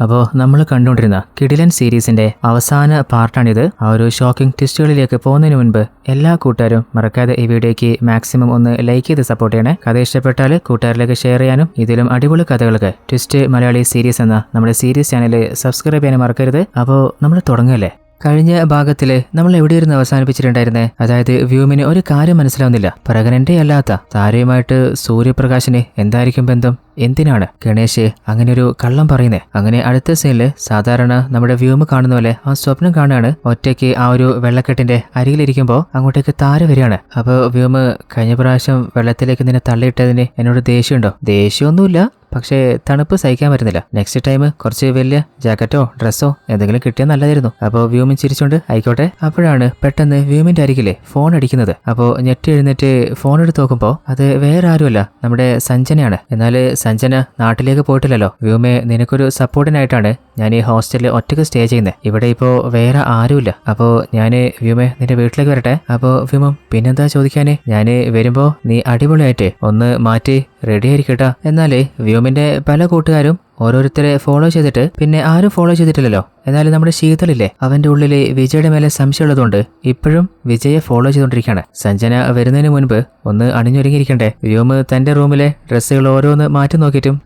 അപ്പോൾ നമ്മൾ കണ്ടുകൊണ്ടിരുന്ന കിടിലൻ സീരീസിന്റെ അവസാന പാർട്ടാണിത്. ആ ഒരു ഷോക്കിംഗ് ട്വിസ്റ്റുകളിലേക്ക് പോകുന്നതിന് മുൻപ് എല്ലാ കൂട്ടുകാരും മറക്കാതെ ഈ വീഡിയോയ്ക്ക് മാക്സിമം ഒന്ന് ലൈക്ക് ചെയ്ത് സപ്പോർട്ട് ചെയ്യണേ. കഥ ഇഷ്ടപ്പെട്ടാൽ കൂട്ടുകാരിലേക്ക് ഷെയർ ചെയ്യാനും ഇതിലും അടിപൊളി കഥകൾക്ക് ട്വിസ്റ്റ് മലയാളി സീരീസ് എന്ന നമ്മുടെ സീരീസ് ചാനൽ സബ്സ്ക്രൈബ് ചെയ്യാനും മറക്കരുത്. അപ്പോൾ നമ്മൾ തുടങ്ങല്ലേ. കഴിഞ്ഞ ഭാഗത്തില് നമ്മൾ എവിടെയിരുന്ന് അവസാനിപ്പിച്ചിട്ടുണ്ടായിരുന്നേ? അതായത് വ്യൂമിന് ഒരു കാര്യം മനസ്സിലാവുന്നില്ല. പ്രഗ്നന്റ് അല്ലാത്ത താരയുമായിട്ട് സൂര്യപ്രകാശിന് എന്തായിരിക്കും ബന്ധം? എന്തിനാണ് ഗണേഷ് അങ്ങനെ ഒരു കള്ളം പറയുന്നേ? അങ്ങനെ അടുത്ത സീനില് സാധാരണ നമ്മുടെ വ്യൂമ് കാണുന്ന പോലെ ആ സ്വപ്നം കാണുകയാണ്. ഒറ്റയ്ക്ക് ആ ഒരു വെള്ളക്കെട്ടിന്റെ അരികിലിരിക്കുമ്പോൾ അങ്ങോട്ടേക്ക് താര വരികയാണ്. അപ്പോൾ വ്യൂമ് കഴിഞ്ഞ പ്രാവശ്യം വെള്ളത്തിലേക്ക് നിന്നെ തള്ളിയിട്ടതിന് എന്നോട് ദേഷ്യമുണ്ടോ? ദേഷ്യമൊന്നുമില്ല, പക്ഷേ തണുപ്പ് സഹിക്കാൻ പറ്റുന്നില്ല. നെക്സ്റ്റ് ടൈം കുറച്ച് വലിയ ജാക്കറ്റോ ഡ്രസ്സോ എന്തെങ്കിലും കിട്ടിയാൽ നല്ലതായിരുന്നു. അപ്പോൾ വ്യൂമിൻ ചിരിച്ചോണ്ട് ആയിക്കോട്ടെ. അപ്പോഴാണ് പെട്ടെന്ന് വ്യൂമിന്റെ അരികിലെ ഫോൺ അടിക്കുന്നത്. അപ്പോൾ ഞെട്ടി എഴുന്നേറ്റ് ഫോൺ എടുത്ത് നോക്കുമ്പോൾ അത് വേറെ ആരുമല്ല, നമ്മുടെ സഞ്ജനയാണ്. എന്നാൽ സഞ്ജന നാട്ടിലേക്ക് പോയിട്ടില്ലല്ലോ. വ്യൂമെ, നിനക്കൊരു സപ്പോർട്ടിനായിട്ടാണ് ഞാൻ ഈ ഹോസ്റ്റലിൽ ഒറ്റയ്ക്ക് സ്റ്റേ ചെയ്യുന്നത്. ഇവിടെ ഇപ്പോൾ വേറെ ആരുമില്ല. അപ്പോൾ ഞാൻ വ്യൂമെ നിന്റെ വീട്ടിലേക്ക് വരട്ടെ? അപ്പോൾ വ്യൂമം പിന്നെന്താ ചോദിക്കാന്, ഞാൻ വരുമ്പോൾ നീ അടിപൊളിയായിട്ട് ഒന്ന് മാറ്റി റെഡി ആയിരിക്കട്ടാ. എന്നാലേ വ്യൂമിന്റെ പല കൂട്ടുകാരും ഓരോരുത്തരെ ഫോളോ ചെയ്തിട്ട് പിന്നെ ആരും ഫോളോ ചെയ്തിട്ടില്ലല്ലോ. എന്നാലും നമ്മുടെ ശീതളില്ലേ, അവന്റെ ഉള്ളില് വിജയുടെ മേലെ സംശയമുള്ളതുകൊണ്ട് ഇപ്പോഴും വിജയെ ഫോളോ ചെയ്തുകൊണ്ടിരിക്കുകയാണ്. സഞ്ജന വരുന്നതിന് മുൻപ് ഒന്ന് അണിഞ്ഞൊരുങ്ങിയിരിക്കണ്ടേ? വ്യോമ് തന്റെ റൂമിലെ ഡ്രസ്സുകൾ ഓരോന്ന് മാറ്റി നോക്കിയിട്ടും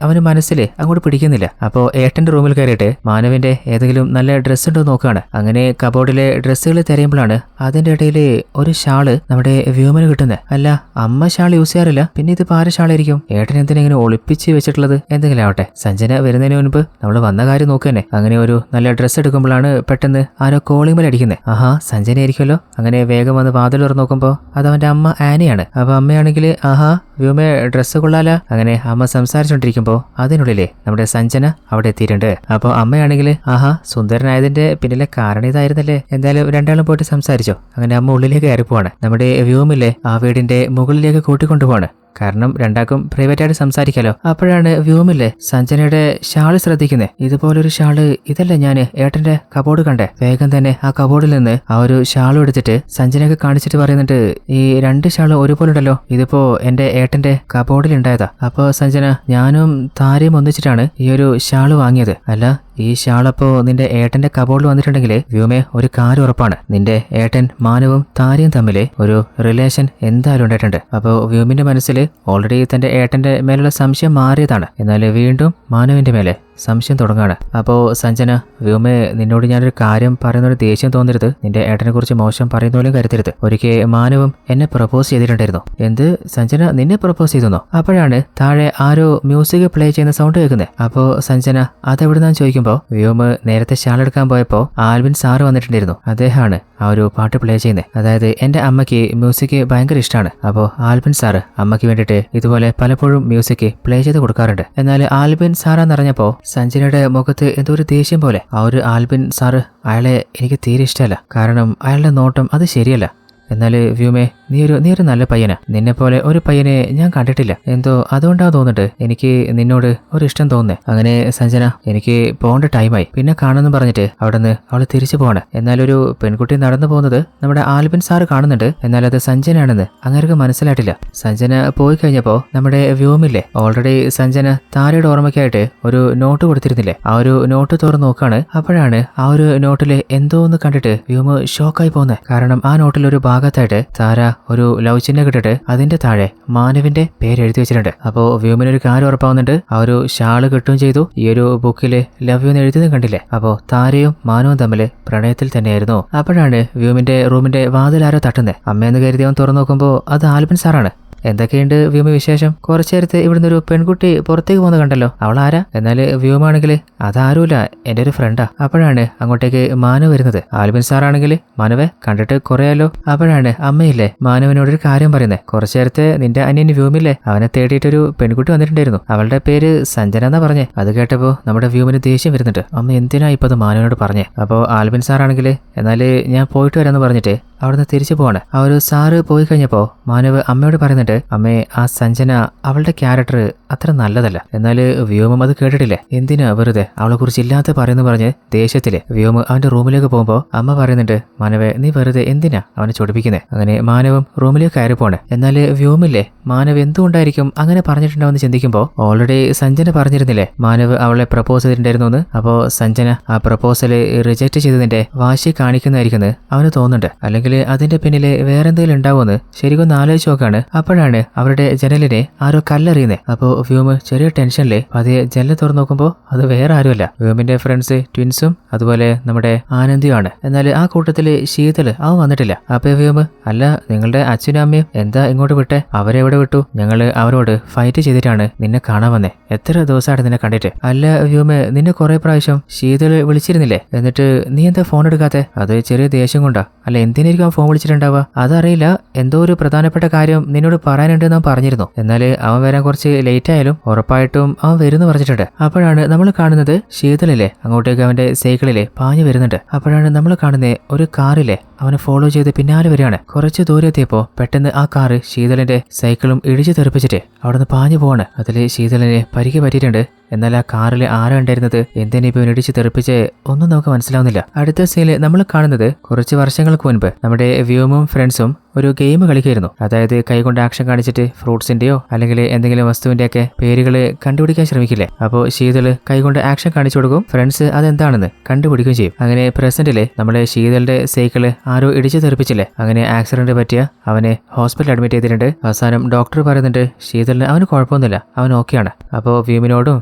അവന് മനസ്സിൽ അങ്ങോട്ട് പിടിക്കുന്നില്ല. അപ്പോൾ ഏട്ടന്റെ റൂമിൽ കയറിയിട്ട് മാനവിന്റെ ഏതെങ്കിലും നല്ല ഡ്രസ്സ് ഉണ്ടോ നോക്കുകയാണ്. അങ്ങനെ കബോർഡിലെ ഡ്രസ്സുകൾ തിരയുമ്പോഴാണ് അതിന്റെ ഇടയിൽ ഒരു ഷാള് നമ്മുടെ വ്യോമിന് കിട്ടുന്നത്. അല്ല, അമ്മ ഷാൾ യൂസ് ചെയ്യാറില്ല, പിന്നെ ഇത് പാര ഷാളായിരിക്കും. ഏട്ടൻ എന്തിനെങ്ങനെ ഒളിപ്പിച്ച് വെച്ചിട്ടുള്ളത്? എന്തെങ്കിലും ആവട്ടെ. സഞ്ജന വരുന്നതിന് മുൻപ് നമ്മൾ വന്ന കാര്യം നോക്കുക തന്നെ. അങ്ങനെ ഒരു നല്ല ഡ്രസ്സ് എടുക്കുമ്പോഴാണ് പെട്ടെന്ന് ആരോ കോളിംഗ് ബെൽ അടിക്കുന്നത്. ആഹാ, സഞ്ജന ആയിരിക്കുമല്ലോ. അങ്ങനെ വേഗം വന്ന് വാതിൽ തുറന്ന് നോക്കുമ്പോൾ അത് അവന്റെ അമ്മ ആനയാണ്. അപ്പൊ അമ്മയാണെങ്കിൽ ആഹാ വ്യോമെ ഡ്രസ്സ് കൊള്ളാല. അങ്ങനെ അമ്മ സംസാരിച്ചോണ്ടിരിക്കുമ്പോൾ അതിനുള്ളിലെ നമ്മുടെ സഞ്ജന അവിടെ എത്തിയിട്ടുണ്ട്. അപ്പോൾ അമ്മയാണെങ്കിൽ ആഹാ സുന്ദരനായതിന്റെ പിന്നിലെ കാരണം ഇതായിരുന്നല്ലേ. എന്തായാലും രണ്ടാളും പോയിട്ട് സംസാരിച്ചോ. അങ്ങനെ അമ്മ ഉള്ളിലേക്ക് കയറിപ്പോവാണ്. നമ്മുടെ വ്യോമില്ലേ ആ വീടിന്റെ മുകളിലേക്ക് കൂട്ടിക്കൊണ്ടുപോവാണ്. കാരണം രണ്ടാക്കും പ്രൈവറ്റ് ആയിട്ട് സംസാരിക്കാലോ. അപ്പോഴാണ് വ്യൂമില്ലേ സഞ്ജനയുടെ ഷാള് ശ്രദ്ധിക്കുന്നത്. ഇതുപോലൊരു ഷാള് ഇതല്ല ഞാൻ ഏട്ടന്റെ കബോർഡ് കണ്ടേ. വേഗം തന്നെ ആ കബോർഡിൽ നിന്ന് ആ ഒരു ഷാളും എടുത്തിട്ട് സഞ്ജനയൊക്കെ കാണിച്ചിട്ട് പറയുന്നുണ്ട്, ഈ രണ്ട് ഷാളും ഒരുപോലെ ഉണ്ടല്ലോ, ഇതിപ്പോ എന്റെ ഏട്ടന്റെ കബോർഡിൽ ഉണ്ടായതാ. അപ്പൊ സഞ്ജന, ഞാനും താരയും ഒന്നിച്ചിട്ടാണ് ഈ ഒരു ഷാള് വാങ്ങിയത്. അല്ല, ഈ ഷാളപ്പോ നിന്റെ ഏട്ടന്റെ കബോർഡിൽ വന്നിട്ടുണ്ടെങ്കിൽ വ്യൂമെ ഒരു കാര്യം ഉറപ്പാണ്, നിന്റെ ഏട്ടൻ മാനവും താരയും തമ്മിൽ ഒരു റിലേഷൻ എന്തായാലും ഉണ്ടായിട്ടുണ്ട്. അപ്പോൾ വ്യൂമിന്റെ മനസ്സിൽ ഓൾറെഡി തന്റെ ഏട്ടന്റെ മേലുള്ള സംശയം മാറിയതാണ്. എന്നാൽ വീണ്ടും മാനവിന്റെ മേലെ സംശയം തുടങ്ങാണ്. അപ്പോൾ സഞ്ജന, വ്യോമെ നിന്നോട് ഞാനൊരു കാര്യം പറയുന്നൊരു ദേഷ്യം തോന്നരുത്. നിന്റെ ഏട്ടനെ കുറിച്ച് മോശം പറയുന്ന പോലും കരുതരുത്. ഒരിക്കൽ മാനവും എന്നെ പ്രപ്പോസ് ചെയ്തിട്ടുണ്ടായിരുന്നു. എന്ത് സഞ്ജന, നിന്നെ പ്രപ്പോസ് ചെയ്തെന്നോ? അപ്പോഴാണ് താഴെ ആരോ മ്യൂസിക് പ്ലേ ചെയ്യുന്ന സൗണ്ട് കേൾക്കുന്നത്. അപ്പോൾ സഞ്ജന അതെവിടുന്നാന്ന് ചോദിക്കുമ്പോൾ വ്യോമ് നേരത്തെ ഷാളെടുക്കാൻ പോയപ്പോൾ ആൽവിൻ സാറ് വന്നിട്ടുണ്ടായിരുന്നു. അദ്ദേഹമാണ് ആ ഒരു പാട്ട് പ്ലേ ചെയ്യുന്നത്. അതായത് എന്റെ അമ്മയ്ക്ക് മ്യൂസിക് ഭയങ്കര ഇഷ്ടമാണ്. അപ്പോൾ ആൽവിൻ സാറ് അമ്മയ്ക്ക് വേണ്ടിയിട്ട് ഇതുപോലെ പലപ്പോഴും മ്യൂസിക് പ്ലേ ചെയ്ത് കൊടുക്കാറുണ്ട്. എന്നാൽ ആൽവിൻ സാറാന്നറിഞ്ഞപ്പോൾ സഞ്ജനയുടെ മുഖത്ത് എന്തോ ഒരു ദേഷ്യം പോലെ. ആ ഒരു ആൽവിൻ സാറ് അയാളെ എനിക്ക് തീരെ ഇഷ്ടമല്ല. കാരണം അയാളുടെ നോട്ടം അത് ശരിയല്ല. എന്നാൽ വ്യൂമെ നീ ഒരു നല്ല പയ്യനാ. നിന്നെ പോലെ ഒരു പയ്യനെ ഞാൻ കണ്ടിട്ടില്ല. എന്തോ അതുകൊണ്ടാ തോന്നിട്ട് എനിക്ക് നിന്നോട് ഒരു ഇഷ്ടം തോന്നുന്നേ. അങ്ങനെ സഞ്ജന, എനിക്ക് പോകേണ്ട ടൈമായി, പിന്നെ കാണുന്നു പറഞ്ഞിട്ട് അവിടെ നിന്ന് അവള് തിരിച്ചു പോവാണ്. എന്നാലൊരു പെൺകുട്ടി നടന്നു പോകുന്നത് നമ്മുടെ ആൽബിൻ സാറ് കാണുന്നുണ്ട്. എന്നാൽ അത് സഞ്ജനാണെന്ന് അങ്ങേർക്ക് മനസ്സിലായിട്ടില്ല. സഞ്ജന പോയി കഴിഞ്ഞപ്പോ നമ്മുടെ വ്യൂമില്ലേ ഓൾറെഡി സഞ്ജന താരയുടെ ഓർമ്മയ്ക്കായിട്ട് ഒരു നോട്ട് കൊടുത്തിരുന്നില്ലേ, ആ ഒരു നോട്ട് തുറന്ന് നോക്കാണ്. അപ്പോഴാണ് ആ ഒരു നോട്ടില് എന്തോ ഒന്ന് കണ്ടിട്ട് വ്യൂമ് ഷോക്കായി പോകുന്നത്. കാരണം ആ നോട്ടിൽ ഒരു ഭാഗത്തായിട്ട് താര ഒരു ലവ് ചിഹ്നം കിട്ടിട്ട് അതിന്റെ താഴെ മാനവിന്റെ പേര് എഴുതി വെച്ചിട്ടുണ്ട്. അപ്പോൾ വ്യൂമിനൊരു കാര്യം ഉറപ്പാവുന്നുണ്ട്, ആ ഒരു ഷാള് കിട്ടുകയും ചെയ്തു. ഈ ഒരു ബുക്കില് ലവ് എന്ന് എഴുതിയതും കണ്ടില്ലേ. അപ്പോൾ താരയും മാനവും തമ്മിൽ പ്രണയത്തിൽ തന്നെയായിരുന്നു. അപ്പോഴാണ് വ്യൂമിന്റെ റൂമിന്റെ വാതിൽ ആരോ തട്ടുന്നത്. അമ്മയെന്ന് കരുതി അവൻ തുറന്നു നോക്കുമ്പോൾ അത് ആൽബിൻ സാറാണ്. എന്തൊക്കെയുണ്ട് വ്യൂമ വിശേഷം? കുറച്ചു നേരത്തെ ഇവിടുന്ന് ഒരു പെൺകുട്ടി പുറത്തേക്ക് പോകുന്നത് കണ്ടല്ലോ, അവൾ ആരാ? എന്നാൽ വ്യൂമാണെങ്കിൽ അതാരുമില്ല, എന്റെ ഒരു ഫ്രണ്ടാ. അപ്പോഴാണ് അങ്ങോട്ടേക്ക് മാനവ് വരുന്നത്. ആൽബിൻ സാറാണെങ്കിൽ മാനവെ കണ്ടിട്ട് കുറയാലോ. അപ്പോഴാണ് അമ്മയില്ലേ മാനവനോടൊരു കാര്യം പറയുന്നത്. കുറച്ചു നേരത്തെ നിന്റെ അനിയൻ വ്യൂമില്ലേ അവനെ തേടിയിട്ടൊരു പെൺകുട്ടി വന്നിട്ടുണ്ടായിരുന്നു. അവളുടെ പേര് സഞ്ജന എന്നാ പറഞ്ഞേ. അത് കേട്ടപ്പോ നമ്മുടെ വ്യൂമിന് ദേഷ്യം വരുന്നുണ്ട്. അമ്മ എന്തിനാ ഇപ്പൊ അത് മാനവനോട് പറഞ്ഞേ? അപ്പോൾ ആൽബിൻ സാറാണെങ്കിൽ എന്നാൽ ഞാൻ പോയിട്ട് വരാമെന്ന് പറഞ്ഞിട്ട് അവിടുന്ന് തിരിച്ചു പോവാണ്. ആ ഒരു സാറ് പോയി കഴിഞ്ഞപ്പോ മാനവ് അമ്മയോട് പറയുന്നുണ്ട്, അമ്മേ ആ സഞ്ജന അവളുടെ ക്യാരക്ടർ അത്ര നല്ലതല്ല. എന്നാല് വ്യോമം അത് കേട്ടിട്ടില്ലേ, എന്തിനാ വെറുതെ അവളെ കുറിച്ച് ഇല്ലാത്ത പറയുന്നു പറഞ്ഞ് ദേഷ്യത്തില് വ്യോമ അവന്റെ റൂമിലേക്ക് പോകുമ്പോ അമ്മ പറയുന്നുണ്ട്, മാനവേ നീ വെറുതെ എന്തിനാ അവനെ ചൊടിപ്പിക്കുന്നേ. അങ്ങനെ മാനവും റൂമിലേക്ക് കയറി പോണ്. എന്നാല് വ്യോമില്ലേ മാനവ് എന്തുകൊണ്ടായിരിക്കും അങ്ങനെ പറഞ്ഞിട്ടുണ്ടാവെന്ന് ചിന്തിക്കുമ്പോ ഓൾറെഡി സഞ്ജന പറഞ്ഞിരുന്നില്ലേ മാനവ് അവളെ പ്രപ്പോസ് ചെയ്തിട്ടുണ്ടായിരുന്നു എന്ന്. അപ്പോ സഞ്ജന ആ പ്രപ്പോസല് റിജക്ട് ചെയ്തതിന്റെ വാശി കാണിക്കുന്നതായിരിക്കും അവന് തോന്നുന്നുണ്ട്. അല്ലെങ്കിൽ അതിന്റെ പിന്നില് വേറെന്തെങ്കിലും ഉണ്ടാവുമെന്ന് ശരിക്കൊന്ന് ആലോചിച്ച് നോക്കാണ്. അപ്പോഴാണ് അവരുടെ ജനലിനെ ആരോ കല്ലെറിയുന്നത്. അപ്പോ വ്യോമ് ചെറിയ ടെൻഷനില് പതിയെ ജനൽ തുറന്നു നോക്കുമ്പോ അത് വേറെ ആരുമല്ല, വ്യോമിന്റെ ഫ്രണ്ട്സ് ട്വിൻസും അതുപോലെ നമ്മുടെ ആനന്ദിയുമാണ്. എന്നാൽ ആ കൂട്ടത്തില് ശീതള് അവൻ വന്നിട്ടില്ല. അപ്പൊ വ്യോമ്, അല്ല നിങ്ങളുടെ അച്ഛനും അമ്മയും എന്താ ഇങ്ങോട്ട് വിട്ടെ, അവരെവിടെ വിട്ടു? ഞങ്ങള് അവരോട് ഫൈറ്റ് ചെയ്തിട്ടാണ് നിന്നെ കാണാൻ വന്നേ. എത്ര ദിവസമായിട്ട് നിന്നെ കണ്ടിട്ട്. അല്ല വ്യോമ്, നിന്നെ കുറെ പ്രാവശ്യം ശീതള് വിളിച്ചിരുന്നില്ലേ, എന്നിട്ട് നീ എന്താ ഫോൺ എടുക്കാത്തെ? അത് ചെറിയ ദേഷ്യം കൊണ്ടാ. അല്ല എന്തിനായിരിക്കും അവൻ ഫോൺ വിളിച്ചിട്ടുണ്ടാവുക? അതറിയില്ല, എന്തോ ഒരു പ്രധാനപ്പെട്ട കാര്യം നിന്നോട് പറയാനുണ്ടെന്ന് അവൻ പറഞ്ഞിരുന്നു. എന്നാൽ അവൻ വരാൻ കുറച്ച് ലേറ്റ് ആയാലും ഉറപ്പായിട്ടും അവൻ വരുന്നു പറഞ്ഞിട്ടുണ്ട്. അപ്പോഴാണ് നമ്മൾ കാണുന്നത് ശീതളിലെ അങ്ങോട്ടേക്ക് അവന്റെ സൈക്കിളിലെ പാഞ്ഞു വരുന്നുണ്ട്. അപ്പോഴാണ് നമ്മൾ കാണുന്നത് ഒരു കാറിലെ അവനെ ഫോളോ ചെയ്ത് പിന്നാലെ വരികയാണ്. കുറച്ച് ദൂരെ എത്തിയപ്പോ പെട്ടെന്ന് ആ കാറ് ശീതളിന്റെ സൈക്കിളും ഇടിച്ചു തെറിപ്പിച്ചിട്ട് അവിടുന്ന് പാഞ്ഞു പോവാണ്. അതില് ശീതളിനെ പരിക്ക് പറ്റിയിട്ടുണ്ട്. എന്നാൽ ആ കാറിൽ ആരാ ഉണ്ടായിരുന്നത്, എന്തിനാ ഇപ്പൊ ഇടിച്ച് തെറിപ്പിച്ച് ഒന്നും നമുക്ക് മനസ്സിലാവുന്നില്ല. അടുത്ത സീനില് നമ്മൾ കാണുന്നത് കുറച്ച് വർഷങ്ങൾക്ക് മുൻപ് നമ്മുടെ വ്യോമും ഫ്രണ്ട്സും ഒരു ഗെയിം കളിക്കായിരുന്നു. അതായത് കൈകൊണ്ട് ആക്ഷൻ കാണിച്ചിട്ട് ഫ്രൂട്ട്സിന്റെയോ അല്ലെങ്കിൽ എന്തെങ്കിലും വസ്തുവിന്റെ ഒക്കെ പേരുകൾ കണ്ടുപിടിക്കാൻ ശ്രമിക്കില്ലേ. അപ്പോൾ ശീതള് കൈകൊണ്ട് ആക്ഷൻ കാണിച്ചു കൊടുക്കും, ഫ്രണ്ട്സ് അതെന്താണെന്ന് കണ്ടുപിടിക്കുകയും ചെയ്യും. അങ്ങനെ പ്രസന്റില് നമ്മുടെ ശീതളുടെ സൈക്കിള് ആരോ ഇടിച്ചു തെറിപ്പിച്ചില്ലേ, അങ്ങനെ ആക്സിഡന്റ് പറ്റിയ അവനെ ഹോസ്പിറ്റലിൽ അഡ്മിറ്റ് ചെയ്തിട്ടുണ്ട്. അവസാനം ഡോക്ടർ പറയുന്നുണ്ട് ശീതളിന് അവന് കുഴപ്പമൊന്നുമില്ല, അവൻ ഓക്കെയാണ്. അപ്പോൾ വ്യൂമിനോടും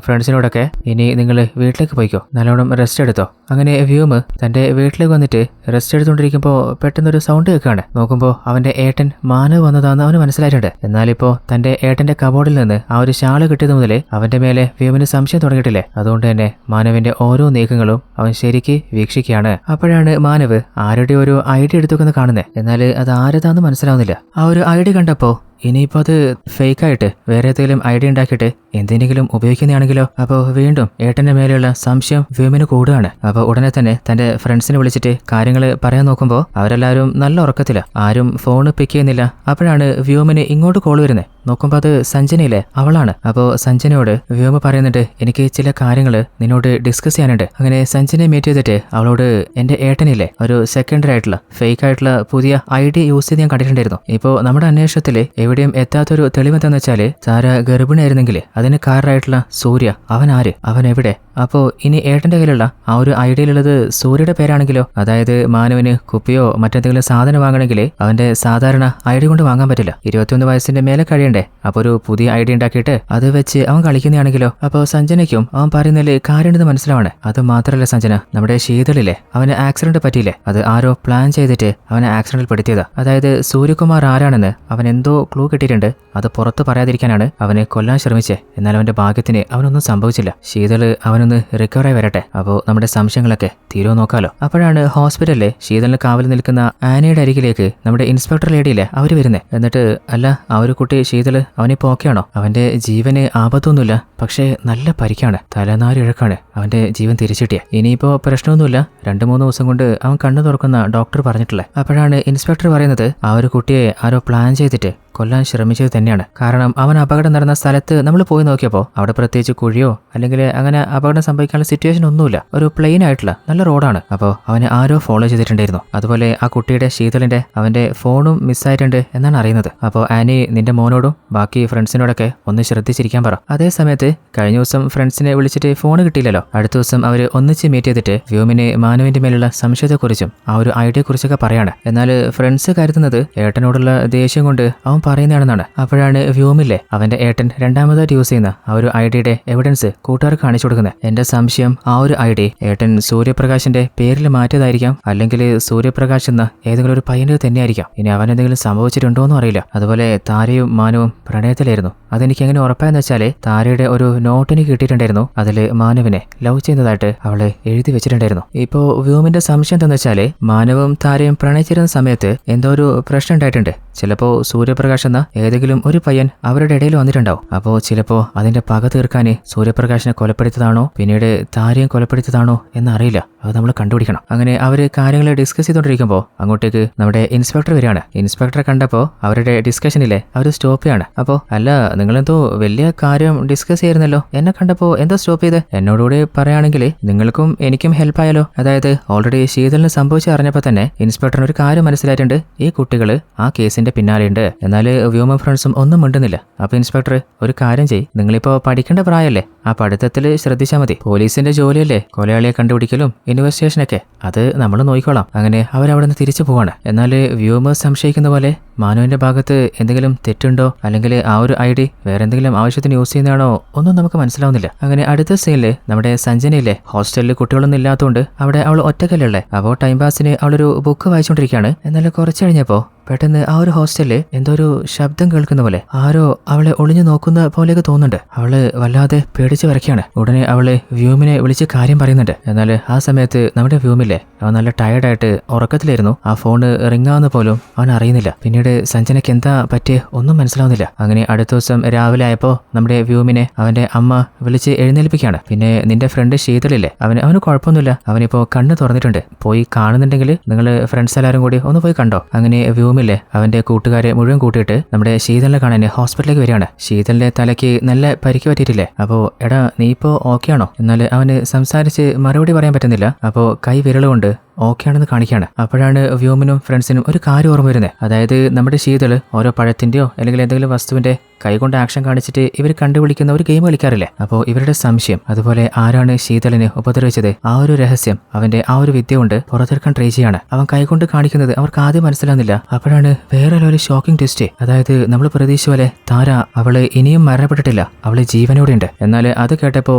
ഫ്രണ്ട്സിനോടൊക്കെ ഇനി നിങ്ങൾ വീട്ടിലേക്ക് പോയിക്കോ, നല്ലോണം റെസ്റ്റ് എടുത്തോ. അങ്ങനെ വ്യൂമ് തന്റെ വീട്ടിലേക്ക് വന്നിട്ട് റെസ്റ്റ് എടുത്തുകൊണ്ടിരിക്കുമ്പോൾ പെട്ടെന്നൊരു സൗണ്ട് കേൾക്കുകയാണ്. നോക്കുമ്പോൾ അവന്റെ ഏട്ടൻ മാനവ് വന്നതാണെന്ന് അവന് മനസ്സിലായിട്ടുണ്ട്. എന്നാലിപ്പോ തന്റെ ഏട്ടന്റെ കബോർഡിൽ നിന്ന് ആ ഒരു ഷാള് കിട്ടിയത് മുതലേ അവന്റെ മേലെ വ്യോമിന് സംശയം തുടങ്ങിയിട്ടില്ലേ. അതുകൊണ്ട് തന്നെ മാനവിന്റെ ഓരോ നീക്കങ്ങളും അവൻ ശരിക്ക് വീക്ഷിക്കുകയാണ്. അപ്പോഴാണ് മാനവ് ആരുടെ ഒരു ഐഡിയ എടുത്തുവെന്ന് കാണുന്നത്. എന്നാൽ അത് ആരതാന്ന് മനസ്സിലാവുന്നില്ല. ആ ഒരു ഐഡിയ കണ്ടപ്പോ ഇനിയിപ്പോൾ അത് ഫേക്കായിട്ട് വേറെ ഏതെങ്കിലും ഐഡിയ ഉണ്ടാക്കിയിട്ട് എന്തെങ്കിലും ഉപയോഗിക്കുന്നതാണെങ്കിലോ. അപ്പോൾ വീണ്ടും ഏട്ടന്റെ മേലെയുള്ള സംശയം വ്യോമിന് കൂടുകയാണ്. അപ്പോൾ ഉടനെ തന്നെ തന്റെ ഫ്രണ്ട്സിനെ വിളിച്ചിട്ട് കാര്യങ്ങൾ പറയാൻ നോക്കുമ്പോൾ അവരെല്ലാവരും നല്ല ഉറക്കത്തില്ല, ആരും ഫോൺ പിക്ക് ചെയ്യുന്നില്ല. അപ്പോഴാണ് വ്യോമിന് ഇങ്ങോട്ട് കോൾ വരുന്നത്. നോക്കുമ്പോൾ അത് സഞ്ജനയിലെ അവളാണ്. അപ്പോൾ സഞ്ജനയോട് വ്യോമ പറയുന്നുണ്ട്, എനിക്ക് ചില കാര്യങ്ങൾ നിന്നോട് ഡിസ്കസ് ചെയ്യാനുണ്ട്. അങ്ങനെ സഞ്ജനയെ മീറ്റ് ചെയ്തിട്ട് അവളോട് എന്റെ ഏട്ടനില്ലേ ഒരു സെക്കൻഡറി ആയിട്ടുള്ള ഫേക്ക് ആയിട്ടുള്ള പുതിയ ഐഡിയ യൂസ് ചെയ്ത് ഞാൻ കണ്ടിട്ടുണ്ടായിരുന്നു. ഇപ്പോൾ നമ്മുടെ അന്വേഷണത്തില് എവിടെയും എത്താത്തൊരു തെളിവെന്താന്ന് വെച്ചാല് താര ഗർഭിണിയായിരുന്നെങ്കിൽ അതിന് കാരണമായിട്ടുള്ള സൂര്യ അവൻ ആര്, അവൻ എവിടെ? അപ്പോ ഇനി ഏട്ടന്റെ കയ്യിലുള്ള ആ ഒരു ഐഡിയയിലുള്ളത് സൂര്യയുടെ പേരാണെങ്കിലോ, അതായത് മാനവന് കുപ്പിയോ മറ്റെന്തെങ്കിലും സാധനം വാങ്ങണമെങ്കിൽ അവന്റെ സാധാരണ ഐഡിയ കൊണ്ട് വാങ്ങാൻ പറ്റില്ല, 21 വയസ്സിന്റെ മേലെ കഴിയണ്ടേ. അപ്പൊ ഒരു പുതിയ ഐഡിയ ഉണ്ടാക്കിയിട്ട് അത് വെച്ച് അവൻ കളിക്കുന്നതാണെങ്കിലോ. അപ്പോൾ സഞ്ജനയ്ക്കും അവൻ പറയുന്നതിൽ കാര്യമുണ്ടെന്ന് മനസ്സിലാവാണ്. അത് മാത്രമല്ല സഞ്ജന, നമ്മുടെ ശീതളിലെ അവന് ആക്സിഡന്റ് പറ്റിയില്ലേ, അത് ആരോ പ്ലാൻ ചെയ്തിട്ട് അവനെ ആക്സിഡന്റിൽ പെടുത്തിയതാ. അതായത് സൂര്യകുമാർ ആരാണെന്ന് അവൻ എന്തോ ക്ലൂ കിട്ടിയിട്ടുണ്ട്, അത് പുറത്ത് പറയാതിരിക്കാനാണ് അവനെ കൊല്ലാൻ ശ്രമിച്ചേ. എന്നാൽ അവന്റെ ഭാഗ്യത്തിന് അവനൊന്നും സംഭവിച്ചില്ല. ശീതള് അവനൊന്ന് റിക്കവറായി വരട്ടെ, അപ്പോൾ നമ്മുടെ സംശയങ്ങളൊക്കെ തീരുവോ നോക്കാലോ. അപ്പോഴാണ് ഹോസ്പിറ്റലിലെ ശീതളിന് കാവൽ നിൽക്കുന്ന ആനയുടെ അരികിലേക്ക് നമ്മുടെ ഇൻസ്പെക്ടർ ലേഡിയിലെ അവര് വരുന്നത്. എന്നിട്ട് അല്ല ആ ഒരു കുട്ടി ശീതള് അവനിപ്പോ ഓക്കെയാണോ? അവന്റെ ജീവന് ആപത്തൊന്നുമില്ല, പക്ഷേ നല്ല പരിക്കാണ്, തലനാരിഴക്കാണ് അവന്റെ ജീവൻ തിരിച്ചിട്ടിയ. ഇനിയിപ്പോ പ്രശ്നമൊന്നുമില്ല, 2-3 ദിവസം കൊണ്ട് അവൻ കണ്ണു തുറക്കുന്ന ഡോക്ടർ പറഞ്ഞിട്ടില്ലേ. അപ്പോഴാണ് ഇൻസ്പെക്ടർ പറയുന്നത് ആ ഒരു കുട്ടിയെ ആരോ പ്ലാൻ ചെയ്തിട്ട് കൊല്ലാൻ ശ്രമിച്ചത് തന്നെയാണ്. കാരണം അവൻ അപകടം നടന്ന സ്ഥലത്ത് നമ്മൾ പോയി നോക്കിയപ്പോൾ അവിടെ പ്രത്യേകിച്ച് കുഴിയോ അല്ലെങ്കിൽ അങ്ങനെ അപകടം സംഭവിക്കാനുള്ള സിറ്റുവേഷൻ ഒന്നുമില്ല, ഒരു പ്ലെയിൻ ആയിട്ടുള്ള നല്ല റോഡാണ്. അപ്പോൾ അവനെ ആരോ ഫോളോ ചെയ്തിട്ടുണ്ടായിരുന്നു. അതുപോലെ ആ കുട്ടിയുടെ ശീതളിന്റെ അവന്റെ ഫോണും മിസ്സായിട്ടുണ്ട് എന്നാണ് അറിയുന്നത്. അപ്പോൾ ആനി നിന്റെ മോനോടും ബാക്കി ഫ്രണ്ട്സിനോടൊക്കെ ഒന്ന് ശ്രദ്ധിച്ചിരിക്കാൻ പറ. അതേ സമയത്ത് കഴിഞ്ഞ ദിവസം ഫ്രണ്ട്സിനെ വിളിച്ചിട്ട് ഫോൺ കിട്ടിയില്ലല്ലോ. അടുത്ത ദിവസം അവർ ഒന്നിച്ച് മീറ്റ് ചെയ്തിട്ട് വ്യോമിന് മാനുവിന്റെ മേലുള്ള സംശയത്തെക്കുറിച്ചും ആ ഒരു ഐഡിയയെ കുറിച്ചൊക്കെ പറയാണ്. എന്നാൽ ഫ്രണ്ട്സ് കരുതുന്നത് ഏട്ടനോടുള്ള ദേഷ്യം കൊണ്ട് അവൻ പറയുന്നതാണെന്നാണ്. അപ്പോഴാണ് വ്യോമില്ലേ അവന്റെ ഏട്ടൻ രണ്ടാമതായിട്ട് യൂസ് ചെയ്യുന്ന ആ ഒരു ഐഡിയയുടെ എവിഡൻസ് കൂട്ടുകാർക്ക് കാണിച്ചു കൊടുക്കുന്നത്. എന്റെ സംശയം ആ ഒരു ഐഡിയ ഏട്ടൻ സൂര്യപ്രകാശിന്റെ പേരിൽ മാറ്റിയതായിരിക്കാം, അല്ലെങ്കിൽ സൂര്യപ്രകാശ് എന്ന ഏതെങ്കിലും ഒരു പയ്യന്റെ തന്നെയായിരിക്കാം. ഇനി അവൻ എന്തെങ്കിലും സംഭവിച്ചിട്ടുണ്ടോന്നും അറിയില്ല. അതുപോലെ താരയും മാനവും പ്രണയത്തിലായിരുന്നു. അതെനിക്ക് എങ്ങനെ ഉറപ്പായെന്ന് വെച്ചാല് താരയുടെ ഒരു നോട്ട് എനിക്ക് കിട്ടിയിട്ടുണ്ടായിരുന്നു, അതില് മാനവിനെ ലവ് ചെയ്യുന്നതായിട്ട് അവള് എഴുതി വെച്ചിട്ടുണ്ടായിരുന്നു. ഇപ്പോ വ്യോമിന്റെ സംശയം എന്താണെന്ന് വെച്ചാല് മാനവും താരയും പ്രണയിച്ചിരുന്ന സമയത്ത് എന്തോ ഒരു പ്രശ്നം ഉണ്ടായിട്ടുണ്ട്. ചിലപ്പോൾ സൂര്യപ്രകാശ് എന്ന ഏതെങ്കിലും ഒരു പയ്യൻ അവരുടെ ഇടയിൽ വന്നിട്ടുണ്ടാവും. അപ്പോൾ ചിലപ്പോൾ അതിന്റെ പക തീർക്കാൻ സൂര്യപ്രകാശിനെ കൊലപ്പെടുത്തതാണോ പിന്നീട് താരയും കൊലപ്പെടുത്തതാണോ എന്നറിയില്ല. അത് നമ്മൾ കണ്ടുപിടിക്കണം. അങ്ങനെ അവര് കാര്യങ്ങൾ ഡിസ്കസ് ചെയ്തുകൊണ്ടിരിക്കുമ്പോൾ അങ്ങോട്ടേക്ക് നമ്മുടെ ഇൻസ്പെക്ടർ വരികയാണ്. ഇൻസ്പെക്ടറെ കണ്ടപ്പോൾ അവരുടെ ഡിസ്കഷനിലെ അവർ സ്റ്റോപ്പ് ചെയ്യാണ്. അപ്പോൾ അല്ല, നിങ്ങളെന്തോ വലിയ കാര്യം ഡിസ്കസ് ചെയ്യുന്നല്ലോ, എന്നെ കണ്ടപ്പോൾ എന്താ സ്റ്റോപ്പ് ചെയ്ത്? എന്നോടുകൂടി പറയുകയാണെങ്കിൽ നിങ്ങൾക്കും എനിക്കും ഹെൽപ്പ് ആയാലോ. അതായത് ഓൾറെഡി ശീതളിന് സംഭവിച്ച് അറിഞ്ഞപ്പോൾ തന്നെ ഇൻസ്പെക്ടറിന് ഒരു കാര്യം മനസ്സിലായിട്ടുണ്ട്, ഈ കുട്ടികൾ ആ കേസിന്റെ പിന്നാലെയുണ്ട്. എന്നാൽ വ്യോമ ഫ്രണ്ട്സും ഒന്നും മിണ്ടുന്നില്ല. അപ്പൊ ഇൻസ്പെക്ടർ ഒരു കാര്യം ചെയ്യ്, നിങ്ങളിപ്പോ പഠിക്കേണ്ട പ്രായമല്ലേ, ആ പഠിത്തത്തിൽ ശ്രദ്ധിച്ചാൽ മതി. പോലീസിന്റെ ജോലിയല്ലേ കൊലയാളിയെ കണ്ടുപിടിക്കലും ഇൻവെസ്റ്റിഗേഷനൊക്കെ, അത് നമ്മൾ നോക്കിക്കോളാം. അങ്ങനെ അവരവിടെ നിന്ന് തിരിച്ചു പോവാണ്. എന്നാൽ വ്യോമേഴ്സ് സംശയിക്കുന്ന പോലെ മാനുവിന്റെ ഭാഗത്ത് എന്തെങ്കിലും തെറ്റുണ്ടോ അല്ലെങ്കിൽ ആ ഒരു ഐ ഡി വേറെ എന്തെങ്കിലും ആവശ്യത്തിന് യൂസ് ചെയ്യുന്നതാണോ ഒന്നും നമുക്ക് മനസ്സിലാവുന്നില്ല. അങ്ങനെ അടുത്ത സീനില് നമ്മുടെ സഞ്ജനയിലെ ഹോസ്റ്റലിൽ കുട്ടികളൊന്നും ഇല്ലാത്തതുകൊണ്ട് അവിടെ അവൾ ഒറ്റക്കല്ലേ. അപ്പോൾ ടൈം പാസിന് അവളൊരു ബുക്ക് വായിച്ചുകൊണ്ടിരിക്കുകയാണ്. എന്നാൽ കുറച്ച് കഴിഞ്ഞപ്പോൾ പെട്ടെന്ന് ആ ഒരു ഹോസ്റ്റലിൽ എന്തോ ഒരു ശബ്ദം കേൾക്കുന്ന പോലെ, ആരോ അവളെ ഒളിഞ്ഞു നോക്കുന്ന പോലെയൊക്കെ തോന്നുന്നുണ്ട്. അവള് വല്ലാതെ പേടിച്ച് വരയ്ക്കാണ്. ഉടനെ അവള് വ്യൂമിനെ വിളിച്ച് കാര്യം പറയുന്നുണ്ട്. എന്നാൽ ആ സമയത്ത് നമ്മുടെ വ്യൂമില്ലേ, അവൻ നല്ല ടയർഡായിട്ട് ഉറക്കത്തിലായിരുന്നു. ആ ഫോണ് റിങ്ങാവുന്ന പോലും അവൻ അറിയുന്നില്ല. പിന്നീട് സഞ്ജനയ്ക്ക് എന്താ പറ്റിയ ഒന്നും മനസ്സിലാവുന്നില്ല. അങ്ങനെ അടുത്ത ദിവസം രാവിലെ ആയപ്പോൾ നമ്മുടെ വ്യൂമിനെ അവന്റെ അമ്മ വിളിച്ച് എഴുന്നേൽപ്പിക്കുകയാണ്. പിന്നെ നിന്റെ ഫ്രണ്ട് ശീതളില്ലേ, അവന് കുഴപ്പമൊന്നുമില്ല, അവനിപ്പോ കണ്ണ് തുറന്നിട്ടുണ്ട്, പോയി കാണുന്നുണ്ടെങ്കിൽ നിങ്ങൾ ഫ്രണ്ട്സ് എല്ലാവരും കൂടി ഒന്ന് പോയി കണ്ടോ. അങ്ങനെ വ്യൂമില്ലേ അവന്റെ കൂട്ടുകാരെ മുഴുവൻ കൂട്ടിയിട്ട് നമ്മുടെ ശീതളിനെ കാണാൻ ഹോസ്പിറ്റലിലേക്ക് വരികയാണ്. ശീതളിന്റെ തലയ്ക്ക് നല്ല പരിക്ക് പറ്റിയിട്ടില്ലേ. അപ്പോ എടാ നീ ഇപ്പോ ഓക്കെ ആണോ? എന്നാൽ അവന് സംസാരിച്ച് മറുപടി പറയാൻ പറ്റുന്നില്ല. അപ്പോ കൈ വിരലുകൊണ്ട് ഓക്കെ ആണെന്ന് കാണിക്കുകയാണ്. അപ്പോഴാണ് വ്യോമിനും ഫ്രണ്ട്സിനും ഒരു കാര്യം ഓർമ്മ വരുന്നത്. അതായത് നമ്മുടെ ശീതള് ഓരോ പഴത്തിന്റെയോ അല്ലെങ്കിൽ എന്തെങ്കിലും വസ്തുവിന്റെ കൈകൊണ്ട് ആക്ഷൻ കാണിച്ചിട്ട് ഇവർ കണ്ടുപിടിക്കുന്ന ഒരു ഗെയിം കളിക്കാറില്ലേ. അപ്പോൾ ഇവരുടെ സംശയം അതുപോലെ ആരാണ് ശീതളിനെ ഉപദ്രവിച്ചത്, ആ ഒരു രഹസ്യം അവന്റെ ആ ഒരു വിദ്യ കൊണ്ട് പുറത്തെടുക്കാൻ ട്രൈ ചെയ്യാണ്. അവൻ കൈകൊണ്ട് കാണിക്കുന്നത് അവർക്ക് ആദ്യം മനസ്സിലാവുന്നില്ല. അപ്പോഴാണ് വേറെ ഒരു ഷോക്കിംഗ് ട്വിസ്റ്റ്. അതായത് നമ്മൾ പ്രതീക്ഷിച്ച പോലെ താര അവള് ഇനിയും മരണപ്പെട്ടിട്ടില്ല, അവള് ജീവനോടെ ഉണ്ട്. എന്നാൽ അത് കേട്ടപ്പോൾ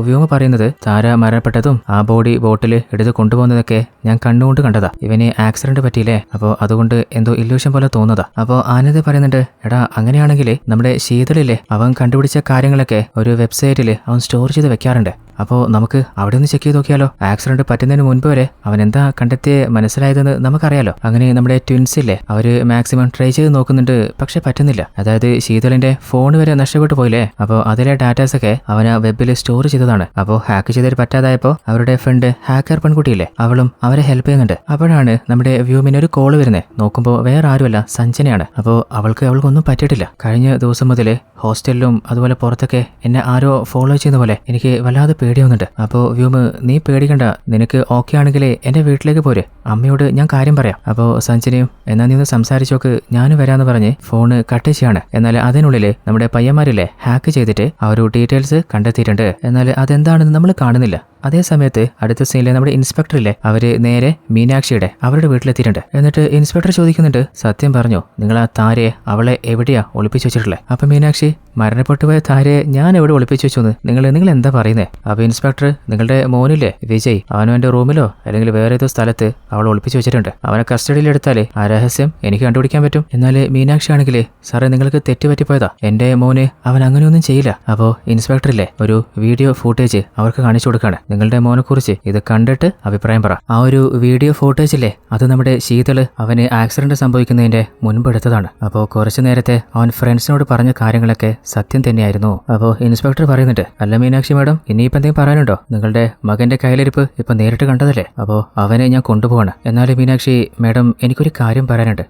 വ്യോമ പറയുന്നത് താര മരണപ്പെട്ടതും ആ ബോഡി ബോട്ടിൽ എടുത്ത് കൊണ്ടുപോകുന്നതൊക്കെ ഞാൻ കണ്ണുകൊണ്ട് കണ്ടതാ, ഇവന് ആക്സിഡന്റ് പറ്റിയില്ലേ, അപ്പോൾ അതുകൊണ്ട് എന്തോ ഇല്യൂഷൻ പോലെ തോന്നുന്നതാ. അപ്പോൾ ആനന്ദ് പറയുന്നുണ്ട്, എടാ അങ്ങനെയാണെങ്കിൽ നമ്മുടെ ശീതളില്ലേ അവൻ കണ്ടുപിടിച്ച കാര്യങ്ങളൊക്കെ ഒരു വെബ്സൈറ്റിൽ അവൻ സ്റ്റോർ ചെയ്ത് വെക്കാറുണ്ട്. അപ്പോൾ നമുക്ക് അവിടെ ഒന്ന് ചെക്ക് ചെയ്ത് നോക്കിയാലോ. ആക്സിഡന്റ് പറ്റുന്നതിന് മുൻപ് വരെ അവൻ എന്താ കണ്ടെത്തിയ മനസ്സിലായതെന്ന് നമുക്കറിയാലോ. അങ്ങനെ നമ്മുടെ ട്വിൻസ് ഇല്ലേ അവര് മാക്സിമം ട്രൈ ചെയ്ത് നോക്കുന്നുണ്ട്, പക്ഷെ പറ്റുന്നില്ല. അതായത് ശീതളിന്റെ ഫോൺ വരെ നഷ്ടപ്പെട്ടു പോയില്ലേ, അപ്പോൾ അതിലെ ഡാറ്റാസ് ഒക്കെ അവൻ ആ വെബിൽ സ്റ്റോർ ചെയ്തതാണ്. അപ്പോൾ ഹാക്ക് ചെയ്തിട്ട് പറ്റാതായപ്പോൾ അവരുടെ ഫ്രണ്ട് ഹാക്കർ പെൺകുട്ടിയില്ലേ അവളും അവരെ ഹെൽപ്പ് ചെയ്യുന്നുണ്ട്. അപ്പോഴാണ് നമ്മുടെ വ്യൂമിന് ഒരു കോള് വരുന്നത്. നോക്കുമ്പോൾ വേറെ ആരുമല്ല, സഞ്ജനയാണ്. അപ്പോൾ അവൾക്കൊന്നും പറ്റിയിട്ടില്ല. കഴിഞ്ഞ ദിവസം മുതൽ ഹോസ്റ്റലിലും അതുപോലെ പുറത്തൊക്കെ എന്നെ ആരോ ഫോളോ ചെയ്യുന്ന പോലെ എനിക്ക് വല്ലാതെ പേടിയാവുന്നുണ്ട്. അപ്പോൾ വ്യൂമ് നീ പേടിക്കണ്ട, നിനക്ക് ഓക്കെ ആണെങ്കിൽ എന്റെ വീട്ടിലേക്ക് പോരെ, അമ്മയോട് ഞാൻ കാര്യം പറയാം. അപ്പോൾ സഞ്ജനയും എന്നാ നീ ഒന്ന് സംസാരിച്ചോക്ക്, ഞാനും വരാന്ന് പറഞ്ഞ് ഫോണ് കട്ട് ചെയ്യാണ്. എന്നാൽ അതിനുള്ളിൽ നമ്മുടെ പയ്യന്മാരില്ലേ ഹാക്ക് ചെയ്തിട്ട് ആ ഒരു ഡീറ്റെയിൽസ് കണ്ടെത്തിയിട്ടുണ്ട്. എന്നാൽ അതെന്താണെന്ന് നമ്മൾ കാണുന്നില്ല. അതേ സമയത്ത് അടുത്ത സീനിലെ നമ്മുടെ ഇൻസ്പെക്ടറില്ലേ അവര് നേരെ മീനാക്ഷിയുടെ അവരുടെ വീട്ടിലെത്തിയിട്ടുണ്ട്. എന്നിട്ട് ഇൻസ്പെക്ടർ ചോദിക്കുന്നുണ്ട്, സത്യം പറഞ്ഞോ നിങ്ങൾ ആ താരയെ അവളെ എവിടെയാ ഒളിപ്പിച്ചു വെച്ചിട്ടുള്ളത്? അപ്പൊ മീനാക്ഷി, മരണപ്പെട്ടുപോയ താരയെ ഞാൻ എവിടെ ഒളിപ്പിച്ചു വെച്ചു നിങ്ങൾ എന്താ പറയുന്നത്? അപ്പൊ ഇൻസ്പെക്ടർ, നിങ്ങളുടെ മോനില്ലേ വിജയ്, അവനും എന്റെ റൂമിലോ അല്ലെങ്കിൽ വേറെ ഏതോ സ്ഥലത്ത് അവൾ ഒളിപ്പിച്ചു വെച്ചിട്ടുണ്ട്. അവനെ കസ്റ്റഡിയിലെടുത്താലേ ആ രഹസ്യം എനിക്ക് കണ്ടുപിടിക്കാൻ പറ്റും. എന്നാൽ മീനാക്ഷി ആണെങ്കിലേ, സാറേ നിങ്ങൾക്ക് തെറ്റുപറ്റിപ്പോയതാ, എന്റെ മോന് അവൻ അങ്ങനെയൊന്നും ചെയ്യില്ല. അപ്പോ ഇൻസ്പെക്ടറില്ലേ ഒരു വീഡിയോ ഫൂട്ടേജ് അവർക്ക് കാണിച്ചു കൊടുക്കാണ്. നിങ്ങളുടെ മോനെ കുറിച്ച് ഇത് കണ്ടിട്ട് അഭിപ്രായം പറ. ആ ഒരു വീഡിയോ ഫോട്ടേജില്ലേ അത് നമ്മുടെ ശീതള് അവന് ആക്സിഡന്റ് സംഭവിക്കുന്നതിന്റെ മുൻപ് എടുത്തതാണ്. അപ്പോൾ കുറച്ചു നേരത്തെ അവൻ ഫ്രണ്ട്സിനോട് പറഞ്ഞ കാര്യങ്ങളൊക്കെ സത്യം തന്നെയായിരുന്നു. അപ്പോൾ ഇൻസ്പെക്ടർ പറയുന്നുണ്ട്, അല്ല മീനാക്ഷി മാഡം, ഇനിയിപ്പോൾ എന്തെങ്കിലും പറയാനുണ്ടോ? നിങ്ങളുടെ മകന്റെ കയ്യിലിരിപ്പ് ഇപ്പൊ നേരിട്ട് കണ്ടതല്ലേ, അപ്പോൾ അവനെ ഞാൻ കൊണ്ടുപോവാണ്. എന്നാലും മീനാക്ഷി മാഡം, എനിക്കൊരു കാര്യം പറയാനുണ്ട്.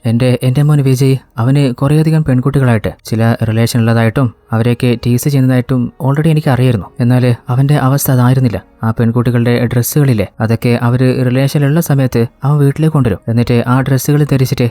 എന്റെ മോൻ വിജയ് അവന് കുറേയധികം പെൺകുട്ടികളായിട്ട് ചില റിലേഷൻ ഉള്ളതായിട്ടും അവരെയൊക്കെ ടീസ് ചെയ്യുന്നതായിട്ടും ഓൾറെഡി എനിക്ക് അറിയായിരുന്നു. എന്നാൽ അവന്റെ അവസ്ഥ അതായിരുന്നില്ല. ആ പെൺകുട്ടികളുടെ ഡ്രസ്സുകളില്ലേ അതൊക്കെ അവര് റിലേഷനിലുള്ള സമയത്ത് അവൻ വീട്ടിലേക്ക് കൊണ്ടുവരും. എന്നിട്ട് ആ ഡ്രസ്സുകൾ ധരിച്ചിട്ട്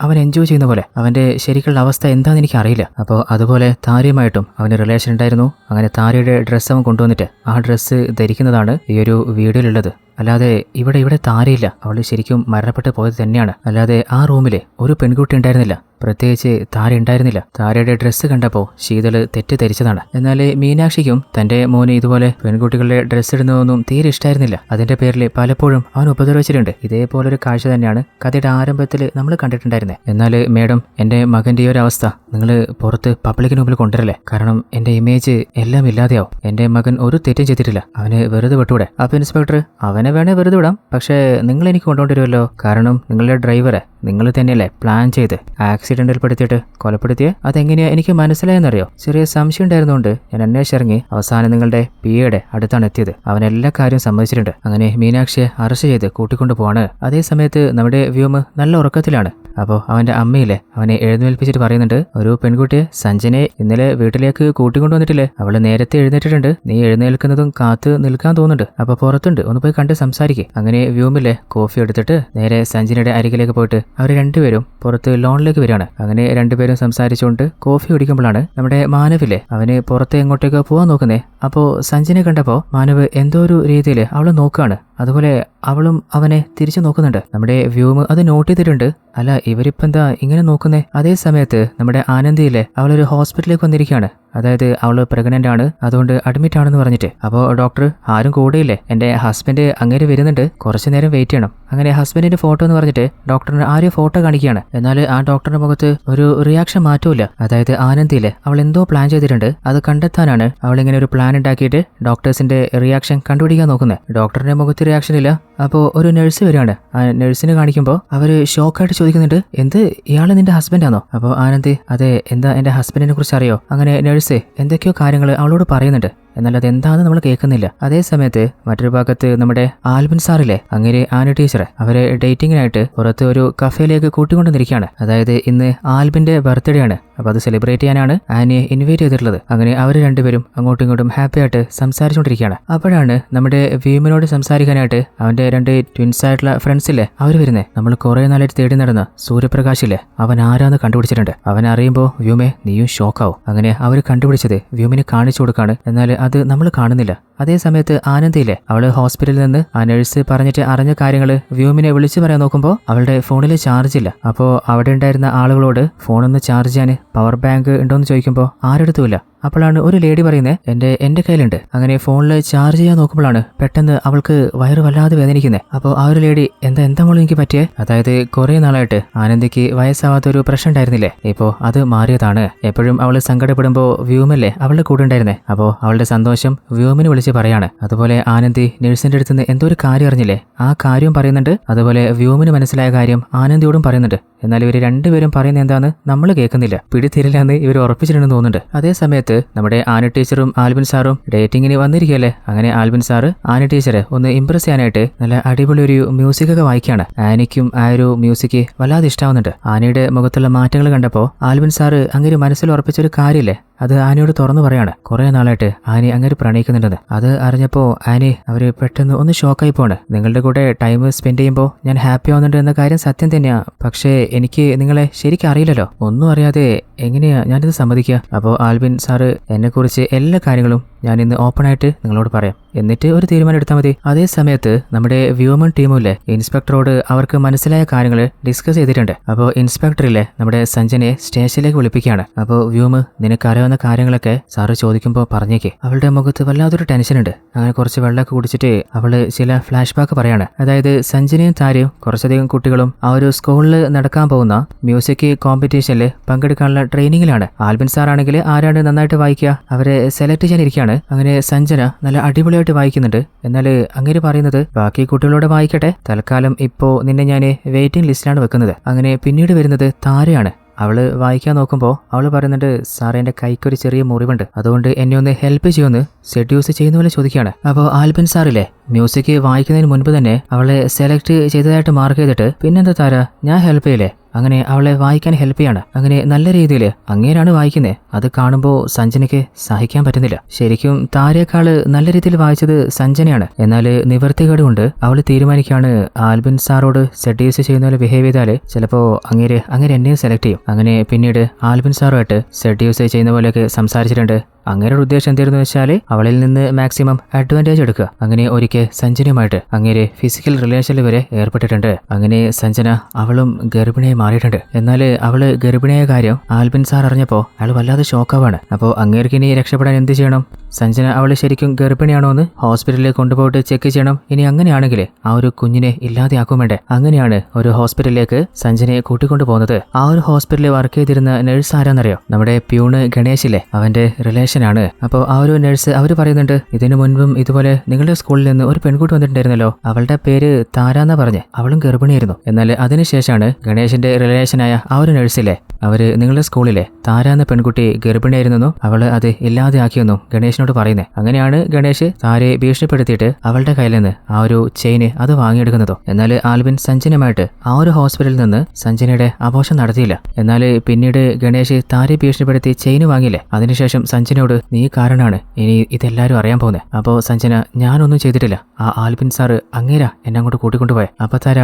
അവൻ എൻജോയ് ചെയ്യുന്ന പോലെ അവന്റെ ശരിക്കുള്ള അവസ്ഥ എന്താണെന്ന് എനിക്ക് അറിയില്ല. അപ്പോൾ അതുപോലെ താരയുമായിട്ടും അവന് റിലേഷൻ ഉണ്ടായിരുന്നു. അങ്ങനെ താരയുടെ ഡ്രസ്സ് അവൻ കൊണ്ടുവന്നിട്ട് ആ ഡ്രസ്സ് ധരിക്കുന്നതാണ് ഈ ഒരു വീഡിയോയിലുള്ളത്. അല്ലാതെ ഇവിടെ താരയില്ല, അവൾ ശരിക്കും മരണപ്പെട്ട് പോയത് തന്നെയാണ്. അല്ലാതെ ആ റൂമിൽ ഒരു പെൺകുട്ടി ഉണ്ടായിരുന്നില്ല, പ്രത്യേകിച്ച് താര ഉണ്ടായിരുന്നില്ല. താരയുടെ ഡ്രസ്സ് കണ്ടപ്പോൾ ശീതള് തെറ്റിദ്ധരിച്ചതാണ്. എന്നാൽ മീനാക്ഷിക്കും തന്റെ മോന് ഇതുപോലെ പെൺകുട്ടികളുടെ ഡ്രസ്സ് ഇടുന്നതൊന്നും തീരെ ഇഷ്ടമായിരുന്നില്ല. അതിന്റെ പേരിൽ പലപ്പോഴും അവൻ ഉപദ്രവിച്ചിട്ടുണ്ട്. ഇതേപോലൊരു കാഴ്ച തന്നെയാണ് കഥയുടെ ആരംഭത്തിൽ നമ്മൾ കണ്ടിട്ടുണ്ടായിരുന്നത്. എന്നാൽ മേഡം, എന്റെ മകന്റെ ഈ ഒരു അവസ്ഥ നിങ്ങൾ പുറത്ത് പബ്ലിക്കിന് മുമ്പിൽ കൊണ്ടുവരല്ലേ, കാരണം എന്റെ ഇമേജ് എല്ലാം ഇല്ലാതെയാവും. എന്റെ മകൻ ഒരു തെറ്റും ചെയ്തിട്ടില്ല, അവന് വെറുതെ വിട്ടൂടെ? അപ്പൊ ഇൻസ്പെക്ടർ, അവനെ വേണേ വെറുതെ വിടാം, പക്ഷേ നിങ്ങൾ എനിക്ക് കൊണ്ടുകൊണ്ടുവരുമല്ലോ, കാരണം നിങ്ങളുടെ ഡ്രൈവറെ നിങ്ങൾ തന്നെയല്ലേ പ്ലാൻ ചെയ്ത് ആക്സിഡന്റിൽ പെടുത്തിയിട്ട് കൊലപ്പെടുത്തിയ അതെങ്ങനെയാ എനിക്ക് മനസ്സിലായെന്നറിയോ? ചെറിയ സംശയം ഉണ്ടായിരുന്നുകൊണ്ട് ഞാൻ അന്വേഷിച്ചിറങ്ങി അവസാനം നിങ്ങളുടെ പിയുടെ അടുത്താണ് എത്തിയത്. അവൻ എല്ലാ കാര്യവും സമ്മതിച്ചിട്ടുണ്ട്. അങ്ങനെ മീനാക്ഷിയെ അറസ്റ്റ് ചെയ്ത് കൂട്ടിക്കൊണ്ടു പോവാണ്. അതേ സമയത്ത് നമ്മുടെ വ്യോമ് നല്ല ഉറക്കത്തിലാണ്. അപ്പോൾ അവന്റെ അമ്മയില്ലേ അവനെ എഴുന്നേൽപ്പിച്ചിട്ട് പറയുന്നുണ്ട്, ഒരു പെൺകുട്ടിയെ സഞ്ജനെ ഇന്നലെ വീട്ടിലേക്ക് കൂട്ടിക്കൊണ്ടുവന്നിട്ടില്ലേ, അവള് നേരത്തെ എഴുന്നേറ്റിട്ടുണ്ട്, നീ എഴുന്നേൽക്കുന്നതും കാത്ത് നിൽക്കാൻ തോന്നുന്നുണ്ട്, അപ്പൊ പുറത്തുണ്ട്, ഒന്ന് പോയി കണ്ട് സംസാരിക്കും. അങ്ങനെ വ്യോമില്ലേ കോഫി എടുത്തിട്ട് നേരെ സഞ്ജനയുടെ അരികിലേക്ക് പോയിട്ട് അവർ രണ്ടുപേരും പുറത്ത് ലോണിലേക്ക് വരികയാണ്. അങ്ങനെ രണ്ടുപേരും സംസാരിച്ചുകൊണ്ട് കോഫി കുടിക്കുമ്പോഴാണ് നമ്മുടെ മാനവില്ലേ അവന് പുറത്ത് എങ്ങോട്ടേക്ക് പോകാൻ നോക്കുന്നേ. അപ്പോൾ സഞ്ജനെ കണ്ടപ്പോൾ മാനവ് എന്തോ ഒരു രീതിയിൽ അവളെ നോക്കുകയാണ്. അതുപോലെ അവളും അവനെ തിരിച്ചു നോക്കുന്നുണ്ട്. നമ്മുടെ വ്യൂമ് അത് നോട്ട് ചെയ്തിട്ടുണ്ട്. അല്ല ഇവരിപ്പം എന്താ ഇങ്ങനെ നോക്കുന്നേ? അതേ സമയത്ത് നമ്മുടെ ആനന്ദിയിലെ അവളൊരു ഹോസ്പിറ്റലിലേക്ക് വന്നിരിക്കുകയാണ്. അതായത് അവള് പ്രഗ്നന്റ് ആണ്, അതുകൊണ്ട് അഡ്മിറ്റ് ആണെന്ന് പറഞ്ഞിട്ട്. അപ്പോൾ ഡോക്ടർ ആരും കൂടെയില്ലേ, എന്റെ ഹസ്ബൻഡ് അങ്ങേര് വരുന്നുണ്ട്, കുറച്ചു നേരം വെയിറ്റ് ചെയ്യണം. അങ്ങനെ ഹസ്ബൻഡിന്റെ ഫോട്ടോ എന്ന് പറഞ്ഞിട്ട് ഡോക്ടറിന് ആരും ഫോട്ടോ കാണിക്കുകയാണ്. എന്നാൽ ആ ഡോക്ടറുടെ മുഖത്ത് ഒരു റിയാക്ഷൻ മാറ്റമില്ല. അതായത് ആനന്ദിയിലെ അവൾ എന്തോ പ്ലാൻ ചെയ്തിട്ടുണ്ട്, അത് കണ്ടെത്താനാണ് അവളിങ്ങനെ ഒരു പ്ലാൻ ഉണ്ടാക്കിയിട്ട് ഡോക്ടേഴ്സിന്റെ റിയാക്ഷൻ കണ്ടുപിടിക്കാൻ നോക്കുന്നത്. ഡോക്ടറിന്റെ മുഖത്ത് റിയാക്ഷൻ ഇല്ല. അപ്പോൾ ഒരു നഴ്സ് വരികയാണ്. ആ നഴ്സിനെ കാണിക്കുമ്പോൾ അവര് ഷോക്കായിട്ട് ചോദിക്കുന്നുണ്ട്, എന്ത് ഇയാള് നിന്റെ ഹസ്ബൻഡാണോ? അപ്പോൾ ആനന്ദി അതെ, എന്താ എന്റെ ഹസ്ബൻഡിനെ കുറിച്ച് അറിയോ? അങ്ങനെ നഴ്സ് എന്തൊക്കെയോ കാര്യങ്ങൾ അവളോട് പറയുന്നുണ്ട്. എന്നാൽ അതെന്താണെന്ന് നമ്മൾ കേൾക്കുന്നില്ല. അതേ സമയത്ത് മറ്റൊരു ഭാഗത്ത് നമ്മുടെ ആൽബിൻ സാറിലെ അങ്ങനെ ആന ടീച്ചറെ അവരെ ഡേറ്റിങ്ങിനായിട്ട് പുറത്ത് ഒരു കഫേയിലേക്ക് കൂട്ടിക്കൊണ്ടുവന്നിരിക്കുകയാണ്. അതായത് ഇന്ന് ആൽബിന്റെ ബർത്ത്ഡേ ആണ്. അപ്പൊ അത് സെലിബ്രേറ്റ് ചെയ്യാനാണ് ആനയെ ഇൻവൈറ്റ് ചെയ്തിട്ടുള്ളത്. അങ്ങനെ അവർ രണ്ടുപേരും അങ്ങോട്ടും ഇങ്ങോട്ടും ഹാപ്പി ആയിട്ട് സംസാരിച്ചുകൊണ്ടിരിക്കുകയാണ്. അപ്പോഴാണ് നമ്മുടെ വ്യൂമിനോട് സംസാരിക്കാനായിട്ട് അവന്റെ രണ്ട് ട്വിൻസ് ആയിട്ടുള്ള ഫ്രണ്ട്സ് ഇല്ലേ അവർ വരുന്നേ. നമ്മൾ കുറെ നാളായിട്ട് തേടി നടന്ന സൂര്യപ്രകാശില്ലേ അവൻ ആരാന്ന് കണ്ടുപിടിച്ചിട്ടുണ്ട്. അവൻ അറിയുമ്പോൾ വ്യൂമെ നീയും ഷോക്കാവും. അങ്ങനെ അവർ കണ്ടുപിടിച്ചത് വ്യൂമിനെ കാണിച്ചു കൊടുക്കാണ്. എന്നാൽ അത് നമ്മൾ കാണുന്നില്ല. അതേ സമയത്ത് ആനന്ദിയിലെ അവള് ഹോസ്പിറ്റലിൽ നിന്ന് ആ നഴ്സ് പറഞ്ഞിട്ട് അറിഞ്ഞ കാര്യങ്ങൾ വ്യൂമിനെ വിളിച്ചു പറയാൻ നോക്കുമ്പോൾ അവളുടെ ഫോണിൽ ചാർജ് ഇല്ല. അപ്പോൾ അവിടെ ഉണ്ടായിരുന്ന ആളുകളോട് ഫോണൊന്ന് ചാർജ് ചെയ്യാൻ പവർ ബാങ്ക് ഉണ്ടോയെന്ന് ചോദിക്കുമ്പോൾ ആരെടുത്തുമില്ല. അപ്പോഴാണ് ഒരു ലേഡി പറയുന്നത് എന്റെ കയ്യിലുണ്ട്. അങ്ങനെ ഫോണിൽ ചാർജ് ചെയ്യാൻ നോക്കുമ്പോഴാണ് പെട്ടെന്ന് അവൾക്ക് വയറ് വല്ലാതെ വേദനിക്കുന്നത്. അപ്പോൾ ആ ഒരു ലേഡി എന്താ മോളെ എനിക്ക് പറ്റിയേ? അതായത് കുറെ നാളായിട്ട് ആനന്ദിക്ക് വയസ്സാവാത്തൊരു പ്രശ്നം ഉണ്ടായിരുന്നില്ലേ, ഇപ്പോൾ അത് മാറിയതാണ്. എപ്പോഴും അവള് സങ്കടപ്പെടുമ്പോൾ വ്യൂമല്ലേ അവളുടെ കൂടെ ഉണ്ടായിരുന്നേ. അപ്പോൾ അവളുടെ സന്തോഷം വ്യൂമിന് വിളിച്ച് പറയാണ്. അതുപോലെ ആനന്ദി നഴ്സിന്റെ അടുത്ത് നിന്ന് എന്തോ ഒരു കാര്യം അറിഞ്ഞില്ലേ, ആ കാര്യവും പറയുന്നുണ്ട്. അതുപോലെ വ്യൂമിന് മനസ്സിലായ കാര്യം ആനന്ദിയോടും പറയുന്നുണ്ട്. എന്നാൽ ഇവർ രണ്ടുപേരും പറയുന്നത് എന്താന്ന് നമ്മൾ കേൾക്കുന്നില്ല. പിടിത്തിരില്ല എന്ന് ഇവർ ഉറപ്പിച്ചിട്ടുണ്ടെന്ന് തോന്നുന്നുണ്ട്. അതേ സമയത്ത് നമ്മുടെ ആന ടീച്ചറും ആൽബിൻ സാറും ഡേറ്റിങ്ങിന് വന്നിരിക്കുകയല്ലേ. അങ്ങനെ ആൽബിൻ സാറ് ആന ടീച്ചറെ ഒന്ന് ഇംപ്രസ് ചെയ്യാനായിട്ട് നല്ല അടിപൊളി ഒരു മ്യൂസിക് ഒക്കെ വായിക്കുകയാണ്. ആനയ്ക്കും ആ ഒരു മ്യൂസിക് വല്ലാതെ ഇഷ്ടാവുന്നുണ്ട്. ആനയുടെ മുഖത്തുള്ള മാറ്റങ്ങൾ കണ്ടപ്പോൾ ആൽബിൻ സാറ് അങ്ങനെ മനസ്സിൽ ഉറപ്പിച്ചൊരു കാര്യമില്ലേ അത് ആനയോട് തുറന്നു പറയാണ്. കുറെ നാളായിട്ട് ആനി അങ്ങനെ പ്രണയിക്കുന്നുണ്ടെന്ന്. അത് അറിഞ്ഞപ്പോ ആനി അവര് പെട്ടെന്ന് ഒന്ന് ഷോക്കായി പോണ്. നിങ്ങളുടെ കൂടെ ടൈം സ്പെൻഡ് ചെയ്യുമ്പോൾ ഞാൻ ഹാപ്പി ആവുന്നുണ്ട് എന്ന കാര്യം സത്യം തന്നെയാ. പക്ഷേ എനിക്ക് നിങ്ങളെ ശരിക്കും അറിയില്ലല്ലോ. ഒന്നും അറിയാതെ എങ്ങനെയാ ഞാനിത് സമ്മതിക്കുക? അപ്പോൾ ആൽബിൻ സാറ് എന്നെക്കുറിച്ച് എല്ലാ കാര്യങ്ങളും ഞാൻ ഇന്ന് ഓപ്പൺ ആയിട്ട് നിങ്ങളോട് പറയാം, എന്നിട്ട് ഒരു തീരുമാനം എടുത്താൽ മതി. അതേ സമയത്ത് നമ്മുടെ വ്യൂമൺ ടീമുമില്ലേ ഇൻസ്പെക്ടറോട് അവർക്ക് മനസ്സിലായ കാര്യങ്ങൾ ഡിസ്കസ് ചെയ്തിട്ടുണ്ട്. അപ്പോൾ ഇൻസ്പെക്ടറില്ലേ നമ്മുടെ സഞ്ജനെ സ്റ്റേഷനിലേക്ക് വിളിപ്പിക്കുകയാണ്. അപ്പോൾ വ്യൂമ് നിനക്കറിയാവുന്ന കാര്യങ്ങളൊക്കെ സാറ് ചോദിക്കുമ്പോൾ പറഞ്ഞേക്ക്. അവളുടെ മുഖത്ത് വല്ലാത്തൊരു ടെൻഷൻ ഉണ്ട്. അങ്ങനെ കുറച്ച് വെള്ളമൊക്കെ കുടിച്ചിട്ട് അവള് ചില ഫ്ലാഷ് ബാക്ക് പറയാണ്. അതായത് സഞ്ജനയും താരയും കുറച്ചധികം കുട്ടികളും ആ ഒരു സ്കൂളിൽ നടക്കാൻ പോകുന്ന മ്യൂസിക് കോമ്പറ്റീഷനിൽ പങ്കെടുക്കാനുള്ള ട്രെയിനിങ്ങിലാണ്. ആൽബിൻ സാർ ആണെങ്കിൽ ആരാണ് നന്നായിട്ട് വായിക്കുക അവരെ സെലക്ട് ചെയ്യാനിരിക്കുകയാണ്. അങ്ങനെ സഞ്ജന നല്ല അടിപൊളിയായിട്ട് വായിക്കുന്നുണ്ട്. എന്നാൽ അങ്ങനെ പറയുന്നത് ബാക്കി കുട്ടികളോട് വായിക്കട്ടെ, തൽക്കാലം ഇപ്പോ നിന്നെ ഞാൻ വെയിറ്റിംഗ് ലിസ്റ്റിലാണ് വെക്കുന്നത്. അങ്ങനെ പിന്നീട് വരുന്നത് താരയാണ്. അവള് വായിക്കാൻ നോക്കുമ്പോൾ അവള് പറയുന്നുണ്ട്, സാറേ എന്റെ കൈക്കൊരു ചെറിയ മുറിവുണ്ട്, അതുകൊണ്ട് എന്നെ ഒന്ന് ഹെൽപ്പ് ചെയ്യുമെന്ന് സെഡ്യൂസ് ചെയ്യുന്ന പോലെ ചോദിക്കുകയാണ്. അപ്പോൾ ആൽബിൻ സാറില്ലേ മ്യൂസിക് വായിക്കുന്നതിന് മുൻപ് തന്നെ അവളെ സെലക്ട് ചെയ്തതായിട്ട് മാർക്ക് ചെയ്തിട്ട് പിന്നെന്താ താര ഞാൻ ഹെൽപ്പ് ചെയ്യില്ലേ, അങ്ങനെ അവളെ വായിക്കാൻ ഹെൽപ്പ് ചെയ്യാണ്. അങ്ങനെ നല്ല രീതിയിൽ അങ്ങേരാണ് വായിക്കുന്നത്. അത് കാണുമ്പോൾ സഞ്ജനയ്ക്ക് സഹിക്കാൻ പറ്റുന്നില്ല. ശരിക്കും താരേക്കാള് നല്ല രീതിയിൽ വായിച്ചത് സഞ്ജനയാണ്. എന്നാൽ നിവർത്തികേട് കൊണ്ട് അവൾ തീരുമാനിക്കുകയാണ് ആൽബിൻ സാറോട് സെഡ്യൂസ് ചെയ്യുന്ന പോലെ ബിഹേവ് ചെയ്താല് ചിലപ്പോ അങ്ങേര് എന്നെയും സെലക്ട് ചെയ്യും. അങ്ങനെ പിന്നീട് ആൽബിൻ സാറുമായിട്ട് സെഡ്യൂസ് ചെയ്യുന്ന പോലെയൊക്കെ സംസാരിച്ചിട്ടുണ്ട്. അങ്ങേരുടെ ഉദ്ദേശം എന്തായിരുന്നു വെച്ചാൽ അവളിൽ നിന്ന് മാക്സിമം അഡ്വാൻറ്റേജ് എടുക്കുക. അങ്ങനെ ഒരിക്കൽ സഞ്ജനയുമായിട്ട് അങ്ങേര് ഫിസിക്കൽ റിലേഷനിൽ വരെ ഏർപ്പെട്ടിട്ടുണ്ട്. അങ്ങനെ സഞ്ജന അവളും ഗർഭിണിയായി മാറിയിട്ടുണ്ട്. എന്നാൽ അവള് ഗർഭിണിയായ കാര്യം ആൽബിൻ സാർ അറിഞ്ഞപ്പോൾ അയാൾ വല്ലാതെ ഷോക്കാവാണ്. അപ്പോൾ അങ്ങേർക്ക് ഇനി രക്ഷപ്പെടാൻ എന്ത് ചെയ്യണം? സഞ്ജന അവള് ശരിക്കും ഗർഭിണിയാണോ എന്ന് ഹോസ്പിറ്റലിൽ കൊണ്ടുപോയിട്ട് ചെക്ക് ചെയ്യണം. ഇനി അങ്ങനെയാണെങ്കിൽ ആ ഒരു കുഞ്ഞിനെ ഇല്ലാതെയാക്കും വേണ്ടേ. അങ്ങനെയാണ് ഒരു ഹോസ്പിറ്റലിലേക്ക് സഞ്ജനയെ കൂട്ടിക്കൊണ്ടു പോകുന്നത്. ആ ഒരു ഹോസ്പിറ്റലിൽ വർക്ക് ചെയ്തിരുന്ന നഴ്സ് ആരാന്നറിയോ? നമ്മുടെ പ്യൂണ് ഗണേശില്ലേ, അവന്റെ റിലേഷനാണ്. അപ്പോൾ ആ ഒരു നഴ്സ് അവര് പറയുന്നുണ്ട്, ഇതിനു മുൻപും ഇതുപോലെ നിങ്ങളുടെ സ്കൂളിൽ നിന്ന് ഒരു പെൺകുട്ടി വന്നിട്ടുണ്ടായിരുന്നല്ലോ, അവളുടെ പേര് താരാന്നാ പറഞ്ഞ്, അവളും ഗർഭിണിയായിരുന്നു. എന്നാൽ അതിനുശേഷമാണ് ഗണേശിന്റെ റിലേഷനായ ആ ഒരു നഴ്സില്ലേ, അവര് നിങ്ങളുടെ സ്കൂളിലെ താര എന്ന പെൺകുട്ടി ഗർഭിണിയായിരുന്നെന്നും അവള് അത് ഇല്ലാതെയാക്കിയെന്നും ഗണേശിനോട് പറയുന്നത്. അങ്ങനെയാണ് ഗണേശ് താരയെ ഭീഷണിപ്പെടുത്തിയിട്ട് അവളുടെ കയ്യിൽ നിന്ന് ആ ഒരു ചെയിന് അത് വാങ്ങിയെടുക്കുന്നതോ. എന്നാൽ ആൽവിൻ സഞ്ജനയുമായിട്ട് ആ ഒരു ഹോസ്പിറ്റലിൽ നിന്ന് സഞ്ജനയുടെ ആഘോഷം നടത്തിയില്ല. എന്നാൽ പിന്നീട് ഗണേശ് താരയെ ഭീഷണിപ്പെടുത്തി ചെയിന് വാങ്ങിയില്ലേ, അതിനുശേഷം സഞ്ജനയോട് നീ കാരണമാണ് ഇനി ഇതെല്ലാവരും അറിയാൻ പോകുന്നത്. അപ്പോൾ സഞ്ജന ഞാനൊന്നും ചെയ്തിട്ടില്ല, ആ ആൽവിൻ സാറ് അങ്ങേരാ എന്നെ അങ്ങോട്ട് കൂട്ടിക്കൊണ്ടുപോയെ. അപ്പൊ താര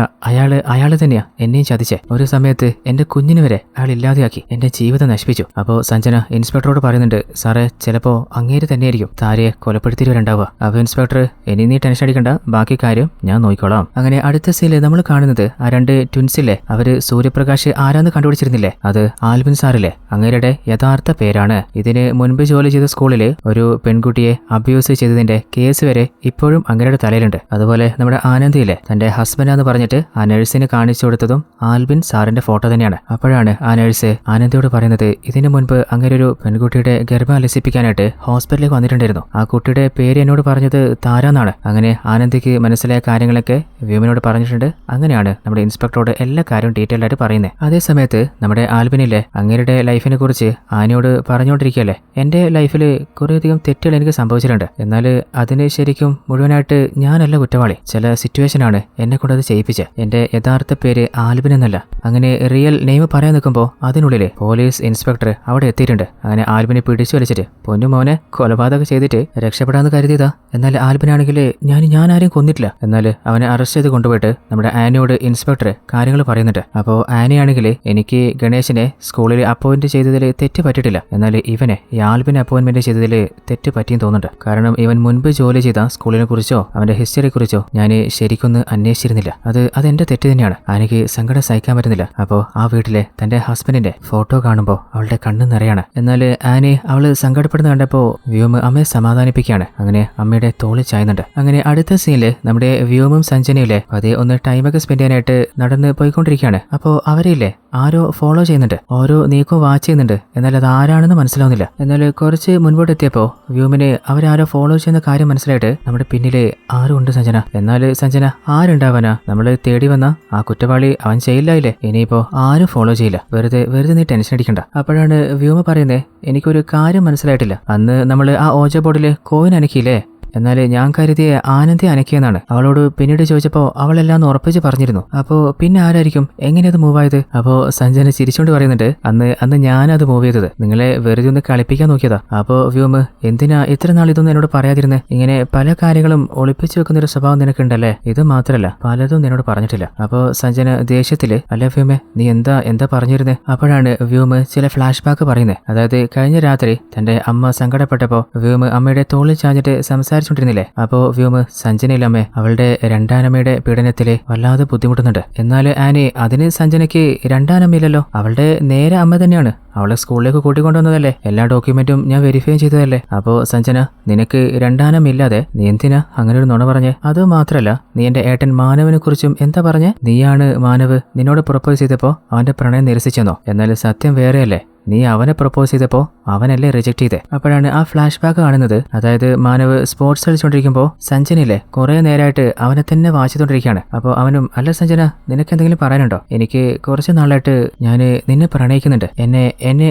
അയാള് തന്നെയാ എന്നെയും ചതിച്ചേ. ഒരു സമയത്ത് എന്റെ കുഞ്ഞിന് വരെ അയാൾ ഇല്ലാതെയാക്കി, എന്റെ ജീവിതം നശിപ്പിച്ചു. അപ്പോൾ സഞ്ജന ഇൻസ്പെക്ടറോട് പറയുന്നുണ്ട്, സാറേ ചിലപ്പോ അങ്ങേര് തന്നെയായിരിക്കും താരയെ കൊലപ്പെടുത്തിയിട്ട് വരണ്ടാവുക. അപ്പോൾ ഇൻസ്പെക്ടർ ഇനി നീ ടെൻഷൻ അടിക്കണ്ട, ബാക്കി കാര്യം ഞാൻ നോക്കിക്കോളാം. അങ്ങനെ അടുത്ത സീനിൽ നമ്മൾ കാണുന്നത് ആ രണ്ട് ട്വിൻസില്ലേ, അവര് സൂര്യപ്രകാശ് ആരാന്ന് കണ്ടുപിടിച്ചിരുന്നില്ലേ, അത് ആൽവിൻ സാറില്ലേ, അങ്ങേരുടെ യഥാർത്ഥ പേരാണ്. ഇതിന് മുൻപ് ജോലി ചെയ്ത സ്കൂളിൽ ഒരു പെൺകുട്ടിയെ അബ്യൂസ് ചെയ്തതിന്റെ കേസ് വരെ ഇപ്പോഴും അങ്ങേരുടെ തലയിലുണ്ട്. അതുപോലെ നമ്മുടെ ആനന്ദിയില്ലേ, തന്റെ ഹസ്ബൻഡാന്ന് പറഞ്ഞിട്ട് ആ നഴ്സിന് കാണിച്ചു കൊടുത്തതും ആൽവിൻ സാറിന്റെ ഫോട്ടോ തന്നെയാണ്. അപ്പോഴാണ് ആ നഴ്സ് ആനന്ദിയോട് പറയുന്നത്, ഇതിനു മുൻപ് അങ്ങനെ ഒരു പെൺകുട്ടിയുടെ ഗർഭം അലസിപ്പിക്കാനായിട്ട് ഹോസ്പിറ്റലിലേക്ക് വന്നിട്ടുണ്ടായിരുന്നു, ആ കുട്ടിയുടെ പേര് എന്നോട് പറഞ്ഞത് താരാന്നാണ്. അങ്ങനെ ആനന്ദിക്ക് മനസ്സിലായ കാര്യങ്ങളൊക്കെ വ്യോമിനോട് പറഞ്ഞിട്ടുണ്ട്. അങ്ങനെയാണ് നമ്മുടെ ഇൻസ്പെക്ടറോട് എല്ലാ കാര്യവും ഡീറ്റെയിൽ ആയിട്ട് പറയുന്നത്. അതേ സമയത്ത് നമ്മുടെ ആൽവിനില്ലേ, അങ്ങേരുടെ ലൈഫിനെ കുറിച്ച് ആനയോട് പറഞ്ഞുകൊണ്ടിരിക്കുകയല്ലേ, എന്റെ ലൈഫിൽ കുറേയധികം തെറ്റുകൾ എനിക്ക് സംഭവിച്ചിട്ടുണ്ട്, എന്നാൽ അതിന് ശരിക്കും മുഴുവനായിട്ട് ഞാനല്ല കുറ്റവാളി, ചില സിറ്റുവേഷനാണ് എന്നെ കൊണ്ട് അത് ചെയ്യിപ്പിച്ചത്. എന്റെ യഥാർത്ഥ പേര് ആൽവിൻ എന്നല്ല. അങ്ങനെ റിയൽ നെയിം പറയാൻ നിൽക്കുമ്പോൾ അതിനുള്ളിൽ പോലീസ് ഇൻസ്പെക്ടർ അവിടെ എത്തിയിട്ടുണ്ട്. അങ്ങനെ ആൽവിനെ പിടിച്ചു വലിച്ചിട്ട് പൊന്നുമോനെ കൊലപാതകം ചെയ്തിട്ട് രക്ഷപ്പെടാന്ന് കരുതിയതാ. എന്നാൽ ആൽവിനാണെങ്കിൽ ഞാൻ ആരെയും കൊന്നിട്ടില്ല. എന്നാൽ അവനെ അറസ്റ്റ് ചെയ്ത് കൊണ്ടുപോയിട്ട് നമ്മുടെ ആനയോട് ഇൻസ്പെക്ടർ കാര്യങ്ങൾ പറയുന്നുണ്ട്. അപ്പോൾ ആനയാണെങ്കിൽ എനിക്ക് ഗണേശിനെ സ്കൂളിൽ അപ്പോയിന്റ് ചെയ്തതിൽ തെറ്റ് പറ്റിയിട്ടില്ല, എന്നാൽ ഇവനെ ഈ ആൽവിനെ അപ്പോയിന്റ്മെന്റ് ചെയ്തതിൽ തെറ്റ് പറ്റിയും തോന്നുന്നുണ്ട്. കാരണം ഇവൻ മുൻപ് ജോലി ചെയ്ത സ്കൂളിനെ കുറിച്ചോ അവന്റെ ഹിസ്റ്ററിയെ കുറിച്ചോ ഞാൻ ശരിക്കൊന്ന് അന്വേഷിച്ചിരുന്നില്ല. അതെന്റെ തെറ്റ് തന്നെയാണ്. ആനയ്ക്ക് സങ്കടം സഹിക്കാൻ പറ്റുന്നില്ല. അപ്പോൾ ആ വീട്ടിലെ തന്റെ ഹസ്ബൻഡിന്റെ ഫോട്ടോ കാണുമ്പോൾ അവളുടെ കണ്ണ് നിറയാണ്. എന്നാൽ ആനി അവള് സങ്കടപ്പെടുന്ന കണ്ടപ്പോൾ വ്യോമ് അമ്മയെ സമാധാനിപ്പിക്കുകയാണ്. അങ്ങനെ അമ്മയുടെ തോളിൽ ചായുന്നുണ്ട്. അങ്ങനെ അടുത്ത സീനില് നമ്മുടെ വ്യോമും സഞ്ജനയിലെ അതേ ഒന്ന് ടൈമൊക്കെ സ്പെൻഡ് ചെയ്യാനായിട്ട് നടന്ന് പോയിക്കൊണ്ടിരിക്കുകയാണ്. അപ്പോൾ അവരെയില്ലേ ആരോ ഫോളോ ചെയ്യുന്നുണ്ട്, ഓരോ നീക്കവും വാച്ച് ചെയ്യുന്നുണ്ട്. എന്നാൽ അത് ആരാണെന്ന് മനസ്സിലാവുന്നില്ല. എന്നാൽ കുറച്ച് മുൻപോട്ട് എത്തിയപ്പോൾ വ്യോമിന് അവരാരോ ഫോളോ ചെയ്യുന്ന കാര്യം മനസ്സിലായിട്ട് നമ്മുടെ പിന്നില് ആരും ഉണ്ട് സഞ്ജന. എന്നാൽ സഞ്ജന ആരുണ്ടാവാനാ, നമ്മള് തേടി വന്ന ആ കുറ്റവാളി അവൻ ചെയ്യില്ലായില്ലേ, ഇനിയിപ്പോ ആരും ഫോളോ ചെയ്യില്ല, വെറുതെ നീ ടെൻഷൻ അടിക്കണ്ട. അപ്പോഴാണ് വ്യോമ പറയുന്നത്, എനിക്കൊരു കാര്യം മനസ്സിലായിട്ടില്ല, അന്ന് നമ്മൾ ആ ഓജ ബോർഡില് കോയിൻ അനക്കിയില്ലേ, എന്നാൽ ഞാൻ കരുതിയ ആനന്ദി അനക്കിയെന്നാണ്. അവളോട് പിന്നീട് ചോദിച്ചപ്പോൾ അവളെല്ലാം ഉറപ്പിച്ച് പറഞ്ഞിരുന്നു. അപ്പോൾ പിന്നെ ആരായിരിക്കും എങ്ങനെയത് മൂവ് ആയത്? അപ്പോൾ സഞ്ജന ചിരിച്ചുകൊണ്ട് പറയുന്നുണ്ട്, അന്ന് ഞാനത് മൂവ് ചെയ്തത്, നിങ്ങളെ വെറുതെ ഒന്ന് കളിപ്പിക്കാൻ നോക്കിയതാ. അപ്പോൾ വ്യോമ് എന്തിനാ ഇത്ര നാൾ ഇതൊന്നും എന്നോട് പറയാതിരുന്നേ? ഇങ്ങനെ പല കാര്യങ്ങളും ഒളിപ്പിച്ചു വെക്കുന്ന ഒരു സ്വഭാവം നിനക്കുണ്ടല്ലേ, ഇത് മാത്രമല്ല പലതും നിന്നോട് പറഞ്ഞിട്ടില്ല. അപ്പോൾ സഞ്ജന ദേഷ്യത്തില്, അല്ല വ്യോമെ നീ എന്താ പറഞ്ഞിരുന്നേ? അപ്പോഴാണ് വ്യോമ് ചില ഫ്ലാഷ് ബാക്ക് പറയുന്നത്. അതായത് കഴിഞ്ഞ രാത്രി തന്റെ അമ്മ സങ്കടപ്പെട്ടപ്പോൾ വ്യോമ് അമ്മയുടെ തോളിൽ ചാഞ്ഞിട്ട് സംസാരിച്ചുകൊണ്ടിരുന്നില്ലേ. അപ്പോൾ വ്യോമ് സഞ്ജനയിലമ്മേ അവളുടെ രണ്ടാനമ്മയുടെ പീഡനത്തില് വല്ലാതെ ബുദ്ധിമുട്ടുന്നുണ്ട്. എന്നാൽ ആനി അതിന് സഞ്ജനയ്ക്ക് രണ്ടാനമ്മയില്ലല്ലോ, അവളുടെ നേരെ അമ്മ തന്നെയാണ്. അവളെ സ്കൂളിലേക്ക് കൂട്ടിക്കൊണ്ടുവന്നതല്ലേ, എല്ലാ ഡോക്യുമെന്റും ഞാൻ വെരിഫൈ ചെയ്തതല്ലേ. അപ്പോൾ സഞ്ജന നിനക്ക് രണ്ടാനമില്ലാതെ നീ എന്തിനാ അങ്ങനെ ഒരു നുണ പറഞ്ഞേ? അത് മാത്രല്ല നീ എന്റെ ഏട്ടൻ മാനവനെ കുറിച്ചും എന്താ പറഞ്ഞേ? നീയാണ് മാനവ് നിന്നോട് പ്രൊപ്പോസ് ചെയ്തപ്പോ അവന്റെ പ്രണയം നിരസിച്ചെന്നോ? എന്നാൽ സത്യം വേറെയല്ലേ, നീ അവനെ പ്രൊപ്പോസ് ചെയ്തപ്പോൾ അവനല്ലേ റിജക്ട് ചെയ്തേ. അപ്പോഴാണ് ആ ഫ്ലാഷ് ബാക്ക് കാണുന്നത്. അതായത് മാനവ് സ്പോർട്സ് കളിച്ചുകൊണ്ടിരിക്കുമ്പോൾ സഞ്ജനയില്ലേ കുറെ നേരമായിട്ട് അവനെ തന്നെ വായിച്ചുകൊണ്ടിരിക്കുകയാണ്. അപ്പോൾ അവനും, അല്ല സഞ്ജന നിനക്ക് എന്തെങ്കിലും പറയാനുണ്ടോ? എനിക്ക് കുറച്ച് നാളായിട്ട് ഞാൻ നിന്നെ പ്രണയിക്കുന്നുണ്ട്, എന്നെ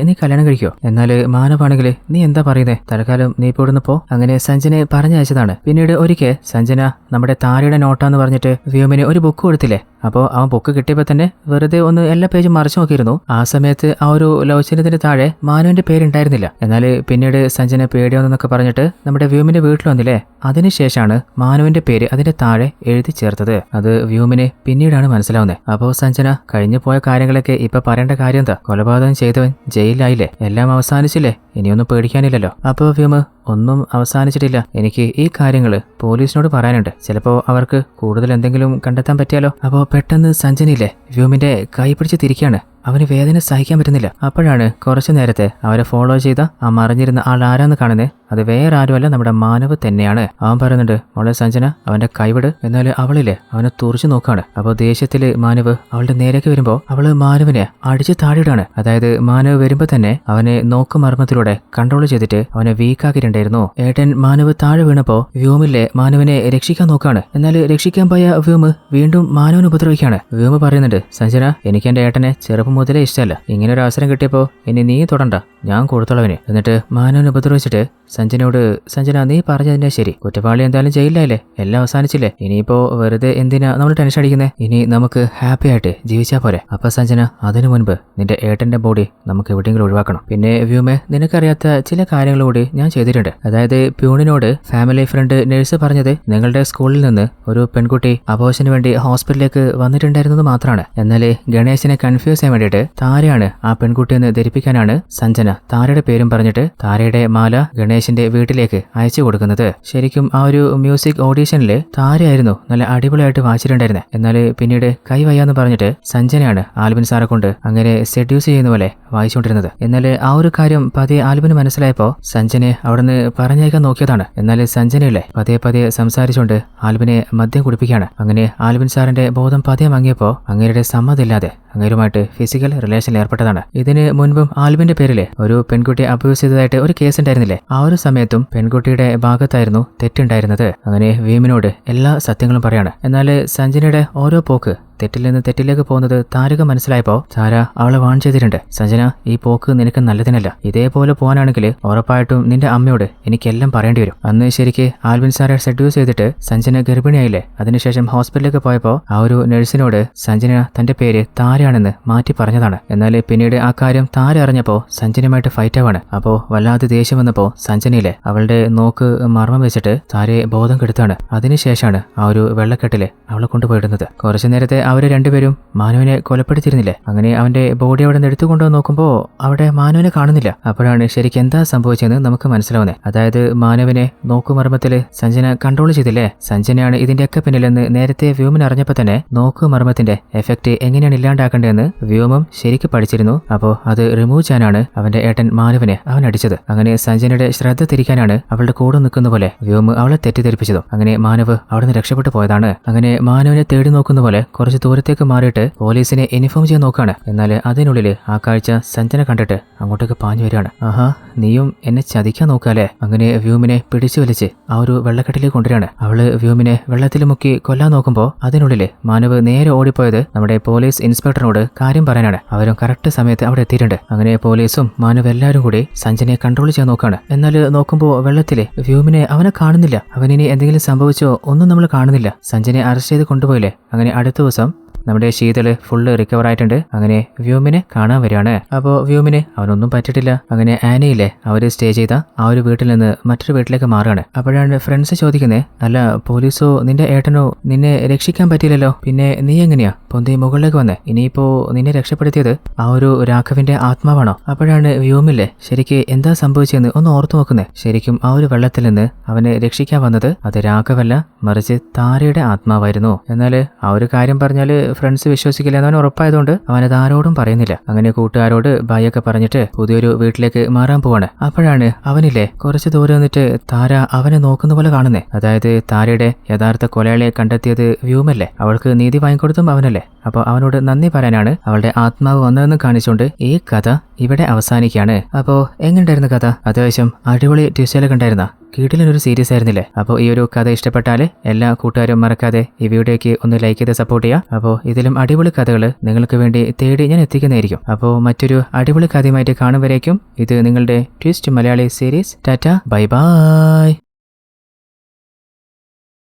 നീ കല്യാണം കഴിക്കോ? എന്നാൽ മാനവാണെങ്കിൽ നീ എന്താ പറയുന്നേ? തൽക്കാലം നീ ഇപ്പോടുന്ന് പോ. അങ്ങനെ സഞ്ജനെ പറഞ്ഞയച്ചതാണ്. പിന്നീട് ഒരിക്കൽ സഞ്ജന നമ്മുടെ താരയുടെ നോട്ടാന്ന് പറഞ്ഞിട്ട് വ്യോമിന് ഒരു ബുക്ക് കൊടുത്തില്ലേ. അപ്പോൾ അവൻ ബുക്ക് കിട്ടിയപ്പോൾ തന്നെ വെറുതെ ഒന്ന് എല്ലാ പേജും മറിച്ചു നോക്കിയിരുന്നു. ആ സമയത്ത് ആ ഒരു ലവ് ചിഹ്നത്തിന്റെ താഴെ മാനുവിന്റെ പേരുണ്ടായിരുന്നില്ല. എന്നാൽ പിന്നീട് സഞ്ജന പേടിയോന്നൊക്കെ പറഞ്ഞിട്ട് നമ്മുടെ വ്യോമിന്റെ വീട്ടിൽ വന്നില്ലേ, അതിനുശേഷമാണ് മാനുവിന്റെ പേര് അതിന്റെ താഴെ എഴുതി ചേർത്തത്. അത് വ്യോമിനെ പിന്നീടാണ് മനസ്സിലാവുന്നത്. അപ്പോൾ സഞ്ജന കഴിഞ്ഞു പോയ കാര്യങ്ങളൊക്കെ ഇപ്പൊ പറയേണ്ട കാര്യം എന്താ? കൊലപാതകം ചെയ്തവൻ ജയിലിലായില്ലേ, എല്ലാം അവസാനിച്ചില്ലേ, ഇനിയൊന്നും പേടിക്കാനില്ലല്ലോ. അപ്പോൾ വ്യോമ് ഒന്നും അവസാനിച്ചിട്ടില്ല, എനിക്ക് ഈ കാര്യങ്ങൾ പോലീസിനോട് പറയാനുണ്ട്, ചിലപ്പോൾ അവർക്ക് കൂടുതൽ എന്തെങ്കിലും കണ്ടെത്താൻ പറ്റിയാലോ. അപ്പോൾ പെട്ടെന്ന് സഞ്ജനയില്ലേ വ്യോമിന്റെ കൈ പിടിച്ച് തിരിക്കുകയാണ്. അവന് വേദന സഹിക്കാൻ പറ്റുന്നില്ല. അപ്പോഴാണ് കുറച്ചു നേരത്തെ അവരെ ഫോളോ ചെയ്ത ആ മറിഞ്ഞിരുന്ന ആൾ ആരാന്ന് കാണുന്നത്. അത് വേറെ ആരുമല്ല, നമ്മുടെ മാനവ് തന്നെയാണ്. അവൻ പറയുന്നുണ്ട്, മോളെ സഞ്ജന അവന്റെ കൈവിട്. എന്നാൽ അവളില്ലേ അവനെ തുറച്ചു നോക്കാണ്. അപ്പോൾ ദേഷ്യത്തില് മാനവ് അവളുടെ നേരേക്ക് വരുമ്പോ അവള് മാനവിനെ അടിച്ച് താഴെയിടാണ്. അതായത് മാനവ് വരുമ്പോ തന്നെ അവനെ നോക്കുമർമ്മത്തിലൂടെ കൺട്രോൾ ചെയ്തിട്ട് അവനെ വീക്കാക്കിയിട്ടുണ്ടായിരുന്നു. ഏട്ടൻ മാനവ് താഴെ വീണപ്പോ വ്യോമില്ലേ മാനവിനെ രക്ഷിക്കാൻ നോക്കാണ്. എന്നാൽ രക്ഷിക്കാൻ പോയ വ്യോമ് വീണ്ടും മാനവനെ ഉപദ്രവിക്കാണ്. വ്യോമ് പറയുന്നുണ്ട്, സഞ്ജന എനിക്ക് എന്റെ ഏട്ടനെ ചെറുപ്പം മുതലേ ഇഷ്ടമല്ല. ഇങ്ങനെ ഒരു അവസരം കിട്ടിയപ്പോ ഇനി നീ തൊടണ്ട, ഞാൻ കൊടുത്തോളവന്. എന്നിട്ട് മാനവനെ ഉപദ്രവിച്ചിട്ട് സഞ്ജനയോട്, സഞ്ജന നീ പറഞ്ഞതിന്റെ ശരി, കുറ്റവാളി എന്തായാലും ജയിലിലായില്ലേ, എല്ലാം അവസാനിച്ചില്ലേ, ഇനിയിപ്പോ വെറുതെ എന്തിനാ നമ്മൾ ടെൻഷൻ അടിക്കുന്നേ, ഇനി നമുക്ക് ഹാപ്പി ആയിട്ട് ജീവിച്ചാ പോരെ. അപ്പൊ സഞ്ജന അതിനു മുൻപ് നിന്റെ ഏട്ടന്റെ ബോഡി നമുക്ക് എവിടെയെങ്കിലും ഒഴിവാക്കണം. പിന്നെ വ്യൂമെ നിനക്കറിയാത്ത ചില കാര്യങ്ങൾ കൂടി ഞാൻ ചെയ്തിട്ടുണ്ട്. അതായത് പ്യൂണിനോട് ഫാമിലി ഫ്രണ്ട് നഴ്സ് പറഞ്ഞത് നിങ്ങളുടെ സ്കൂളിൽ നിന്ന് ഒരു പെൺകുട്ടി അബോർഷന് വേണ്ടി ഹോസ്പിറ്റലിലേക്ക് വന്നിട്ടുണ്ടായിരുന്നത് മാത്രമാണ്. എന്നാൽ ഗണേശനെ കൺഫ്യൂസ് ചെയ്യാൻ വേണ്ടിയിട്ട് താരയാണ് ആ പെൺകുട്ടിയെന്ന് ധരിപ്പിക്കാനാണ് സഞ്ജന താരയുടെ പേരും പറഞ്ഞിട്ട് താരയുടെ മാല ഗണേശന്റെ വീട്ടിലേക്ക് അയച്ചു കൊടുക്കുന്നത്. ശരിക്കും ആ ഒരു മ്യൂസിക് ഓഡീഷനിൽ താരയായിരുന്നു നല്ല അടിപൊളിയായിട്ട് വായിച്ചിട്ടുണ്ടായിരുന്നത്. എന്നാൽ പിന്നീട് കൈ വയ്യാന്ന് പറഞ്ഞിട്ട് സഞ്ജനയാണ് ആൽബിൻ സാറെ കൊണ്ട് അങ്ങനെ സെഡ്യൂസ് ചെയ്യുന്ന പോലെ വായിച്ചുകൊണ്ടിരുന്നത്. എന്നാൽ ആ ഒരു കാര്യം പതിയെ ആൽബിന് മനസ്സിലായപ്പോ സഞ്ജനെ അവിടുന്ന് പറഞ്ഞയക്കാൻ നോക്കിയതാണ്. എന്നാൽ സഞ്ജനയിലെ പതിയെ സംസാരിച്ചുകൊണ്ട് ആൽബിനെ മദ്യം കുടിപ്പിക്കുകയാണ്. അങ്ങനെ ആൽബിൻ സാറിന്റെ ബോധം പതിയെ മങ്ങിയപ്പോ അങ്ങേരുടെ സമ്മതമില്ലാതെ അങ്ങേരുമായിട്ട് ഫിസിക്കൽ റിലേഷനിൽ ഏർപ്പെട്ടതാണ്. ഇതിന് മുൻപും ആൽബിന്റെ പേരിലെ ഒരു പെൺകുട്ടി അബ്യൂസ് ചെയ്തതായിട്ട് ഒരു കേസ് ഉണ്ടായിരുന്നില്ലേ, ആ ഒരു സമയത്തും പെൺകുട്ടിയുടെ ഭാഗത്തായിരുന്നു തെറ്റുണ്ടായിരുന്നത്. അങ്ങനെ വീമിനോട് എല്ലാ സത്യങ്ങളും പറയാണ്. എന്നാൽ സഞ്ജനയുടെ ഓരോ പോക്ക് തെറ്റിൽ നിന്ന് തെറ്റിലേക്ക് പോകുന്നത് താരക മനസ്സിലായപ്പോ താര അവളെ വാൺ ചെയ്തിട്ടുണ്ട്. സഞ്ജന ഈ പോക്ക് നിനക്ക് നല്ലതിനല്ല, ഇതേപോലെ പോകാനാണെങ്കിൽ ഉറപ്പായിട്ടും നിന്റെ അമ്മയോട് എനിക്കെല്ലാം പറയേണ്ടി വരും. അന്ന് ശരിക്ക് ആൽവിൻ സാറെ സെഡ്യൂസ് ചെയ്തിട്ട് സഞ്ജന ഗർഭിണിയായില്ലേ, അതിനുശേഷം ഹോസ്പിറ്റലിലേക്ക് പോയപ്പോ ആ ഒരു നഴ്സിനോട് സഞ്ജന തന്റെ പേര് താരയാണെന്ന് മാറ്റി പറഞ്ഞതാണ്. എന്നാൽ പിന്നീട് ആ കാര്യം താര അറിഞ്ഞപ്പോ സഞ്ജനയുമായിട്ട് ഫൈറ്റ് ആവാണ്. അപ്പോ വല്ലാതെ ദേഷ്യം വന്നപ്പോ സഞ്ജനയിലെ അവളുടെ നോക്ക് മർമ്മം വെച്ചിട്ട് താരയെ ബോധം കെടുത്താണ്. അതിനുശേഷമാണ് ആ ഒരു വെള്ളക്കെട്ടില് അവളെ കൊണ്ടുപോയിടുന്നത്. കുറച്ചു നേരത്തെ അവര് രണ്ടുപേരും മാനുവിനെ കൊലപ്പെടുത്തിയിരുന്നില്ലേ, അങ്ങനെ അവന്റെ ബോഡി അവിടെ നിന്ന് എടുത്തുകൊണ്ടുവന്ന് നോക്കുമ്പോ അവിടെ മാനുവിനെ കാണുന്നില്ല. അപ്പോഴാണ് ശരിക്കും എന്താ സംഭവിച്ചതെന്ന് നമുക്ക് മനസ്സിലാവുന്നത്. അതായത് മാനുവിനെ നോക്കുമർമ്മത്തില് സഞ്ജന കൺട്രോൾ ചെയ്തില്ലേ, സഞ്ജനയാണ് ഇതിന്റെയൊക്കെ പിന്നിലെന്ന് നേരത്തെ വ്യോമിന് അറിഞ്ഞപ്പോ തന്നെ നോക്കുമർമ്മത്തിന്റെ എഫക്ട് എങ്ങനെയാണ് ഇല്ലാണ്ടാക്കേണ്ടതെന്ന് വ്യോമം ശരിക്കും പഠിച്ചിരുന്നു. അപ്പോ അത് റിമൂവ് ചെയ്യാനാണ് അവന്റെ ഏട്ടൻ മാനുവിനെ അവൻ അടിച്ചത്. അങ്ങനെ സഞ്ജനയുടെ ശ്രദ്ധ തിരിക്കാനാണ് അവളുടെ കൂടെ നിൽക്കുന്ന പോലെ വ്യോമ് അവളെ തെറ്റിദ്ധരിപ്പിച്ചതും. അങ്ങനെ മാനവ് അവിടെ നിന്ന് രക്ഷപ്പെട്ടു പോയതാണ്. അങ്ങനെ മാനുവിനെ തേടി നോക്കുന്ന പോലെ കുറച്ച് ദൂരത്തേക്ക് മാറിയിട്ട് പോലീസിനെ ഇൻഫോം ചെയ്യാൻ നോക്കാണ്. എന്നാൽ അതിനുള്ളില് ആ കാഴ്ച സഞ്ജന കണ്ടിട്ട് അങ്ങോട്ടേക്ക് പാഞ്ഞു വരികയാണ്. ആഹാ, നീയും എന്നെ ചതിക്കാൻ നോക്കാല്ലേ. അങ്ങനെ വ്യോമിനെ പിടിച്ചു വലിച്ച് ആ ഒരു വെള്ളക്കെട്ടിലേക്ക് കൊണ്ടുവരികയാണ്. അവള് വ്യോമിനെ വെള്ളത്തിൽ മുക്കി കൊല്ലാൻ നോക്കുമ്പോ അതിനുള്ളില് മാനവ് നേരെ ഓടിപ്പോയത് നമ്മുടെ പോലീസ് ഇൻസ്പെക്ടറിനോട് കാര്യം പറയാനാണ്. അവരും കറക്റ്റ് സമയത്ത് അവിടെ എത്തിയിട്ടുണ്ട്. അങ്ങനെ പോലീസും മാനവ് എല്ലാവരും കൂടി സഞ്ജനയെ കൺട്രോൾ ചെയ്യാൻ നോക്കാണ്. എന്നാൽ നോക്കുമ്പോ വെള്ളത്തില് വ്യോമിനെ അവനെ കാണുന്നില്ല. അവനിനി എന്തെങ്കിലും സംഭവിച്ചോ ഒന്നും നമ്മൾ കാണുന്നില്ല. സഞ്ജനെ അറസ്റ്റ് ചെയ്ത് കൊണ്ടുപോയില്ലേ. അങ്ങനെ അടുത്ത ദിവസം നമ്മുടെ ശീതള് ഫുള്ള് റിക്കവർ ആയിട്ടുണ്ട്. അങ്ങനെ വ്യോമിനെ കാണാൻ വരികയാണ്. അപ്പോൾ വ്യോമിന് അവനൊന്നും പറ്റിയിട്ടില്ല. അങ്ങനെ ആനയില്ലേ അവര് സ്റ്റേ ചെയ്ത ആ ഒരു വീട്ടിൽ നിന്ന് മറ്റൊരു വീട്ടിലേക്ക് മാറുകയാണ്. അപ്പോഴാണ് ഫ്രണ്ട്സ് ചോദിക്കുന്നത്, അല്ല പോലീസോ നിന്റെ ഏട്ടനോ നിന്നെ രക്ഷിക്കാൻ പറ്റിയില്ലല്ലോ, പിന്നെ നീ എങ്ങനെയാ പൊന്തി മുകളിലേക്ക് വന്നേ? ഇനിയിപ്പോ നിന്നെ രക്ഷപ്പെടുത്തിയത് ആ ഒരു രാഘവിന്റെ ആത്മാവാണോ? അപ്പോഴാണ് വ്യോമില്ലേ ശരിക്ക് എന്താ സംഭവിച്ചതെന്ന് ഒന്ന് ഓർത്തു നോക്കുന്നത്. ശരിക്കും ആ ഒരു വെള്ളത്തിൽ നിന്ന് അവനെ രക്ഷിക്കാൻ വന്നത് അത് രാഘവല്ല, മറിച്ച് താരയുടെ ആത്മാവായിരുന്നു. എന്നാൽ ആ ഒരു കാര്യം പറഞ്ഞാല് ഫ്രണ്ട്സ് വിശ്വസിക്കില്ല എന്നവൻ ഉറപ്പായതുകൊണ്ട് അവനത് ആരോടും പറയുന്നില്ല. അങ്ങനെ കൂട്ടുകാരോട് ബായൊക്കെ പറഞ്ഞിട്ട് പുതിയൊരു വീട്ടിലേക്ക് മാറാൻ പോവാണ്. അപ്പോഴാണ് അവനില്ലേ കുറച്ച് ദൂരെ നിന്നിട്ട് താര അവനെ നോക്കുന്ന പോലെ കാണുന്നേ. അതായത് താരയുടെ യഥാർത്ഥ കൊലയാളിയെ കണ്ടെത്തിയത് വ്യോമല്ലേ, അവൾക്ക് നീതി വാങ്ങിക്കൊടുത്തും അവനല്ലേ. അപ്പോൾ അവനോട് നന്ദി പറയാനാണ് അവളുടെ ആത്മാവ് വന്നതെന്ന് കാണിച്ചുകൊണ്ട് ഈ കഥ ഇവിടെ അവസാനിക്കുകയാണ്. അപ്പോൾ എങ്ങനെയുണ്ടായിരുന്നു കഥ? അത്യാവശ്യം അടിപൊളി ട്വിസ്റ്റൊക്കെ ഉണ്ടായിരുന്ന കീട്ടിലൊരു സീരീസ് ആയിരുന്നില്ലേ. അപ്പോൾ ഈ ഒരു കഥ ഇഷ്ടപ്പെട്ടാൽ എല്ലാ കൂട്ടുകാരും മറക്കാതെ ഈ വീഡിയോയ്ക്ക് ഒന്ന് ലൈക്ക് ചെയ്ത് സപ്പോർട്ട് ചെയ്യുക. അപ്പോൾ ഇതിലും അടിപൊളി കഥകൾ നിങ്ങൾക്ക് വേണ്ടി തേടി ഞാൻ എത്തിക്കുന്നതായിരിക്കും. അപ്പോൾ മറ്റൊരു അടിപൊളി കഥയുമായിട്ട് കാണും വരേക്കും ഇത് നിങ്ങളുടെ twist Malayali series. Tata, bye bye.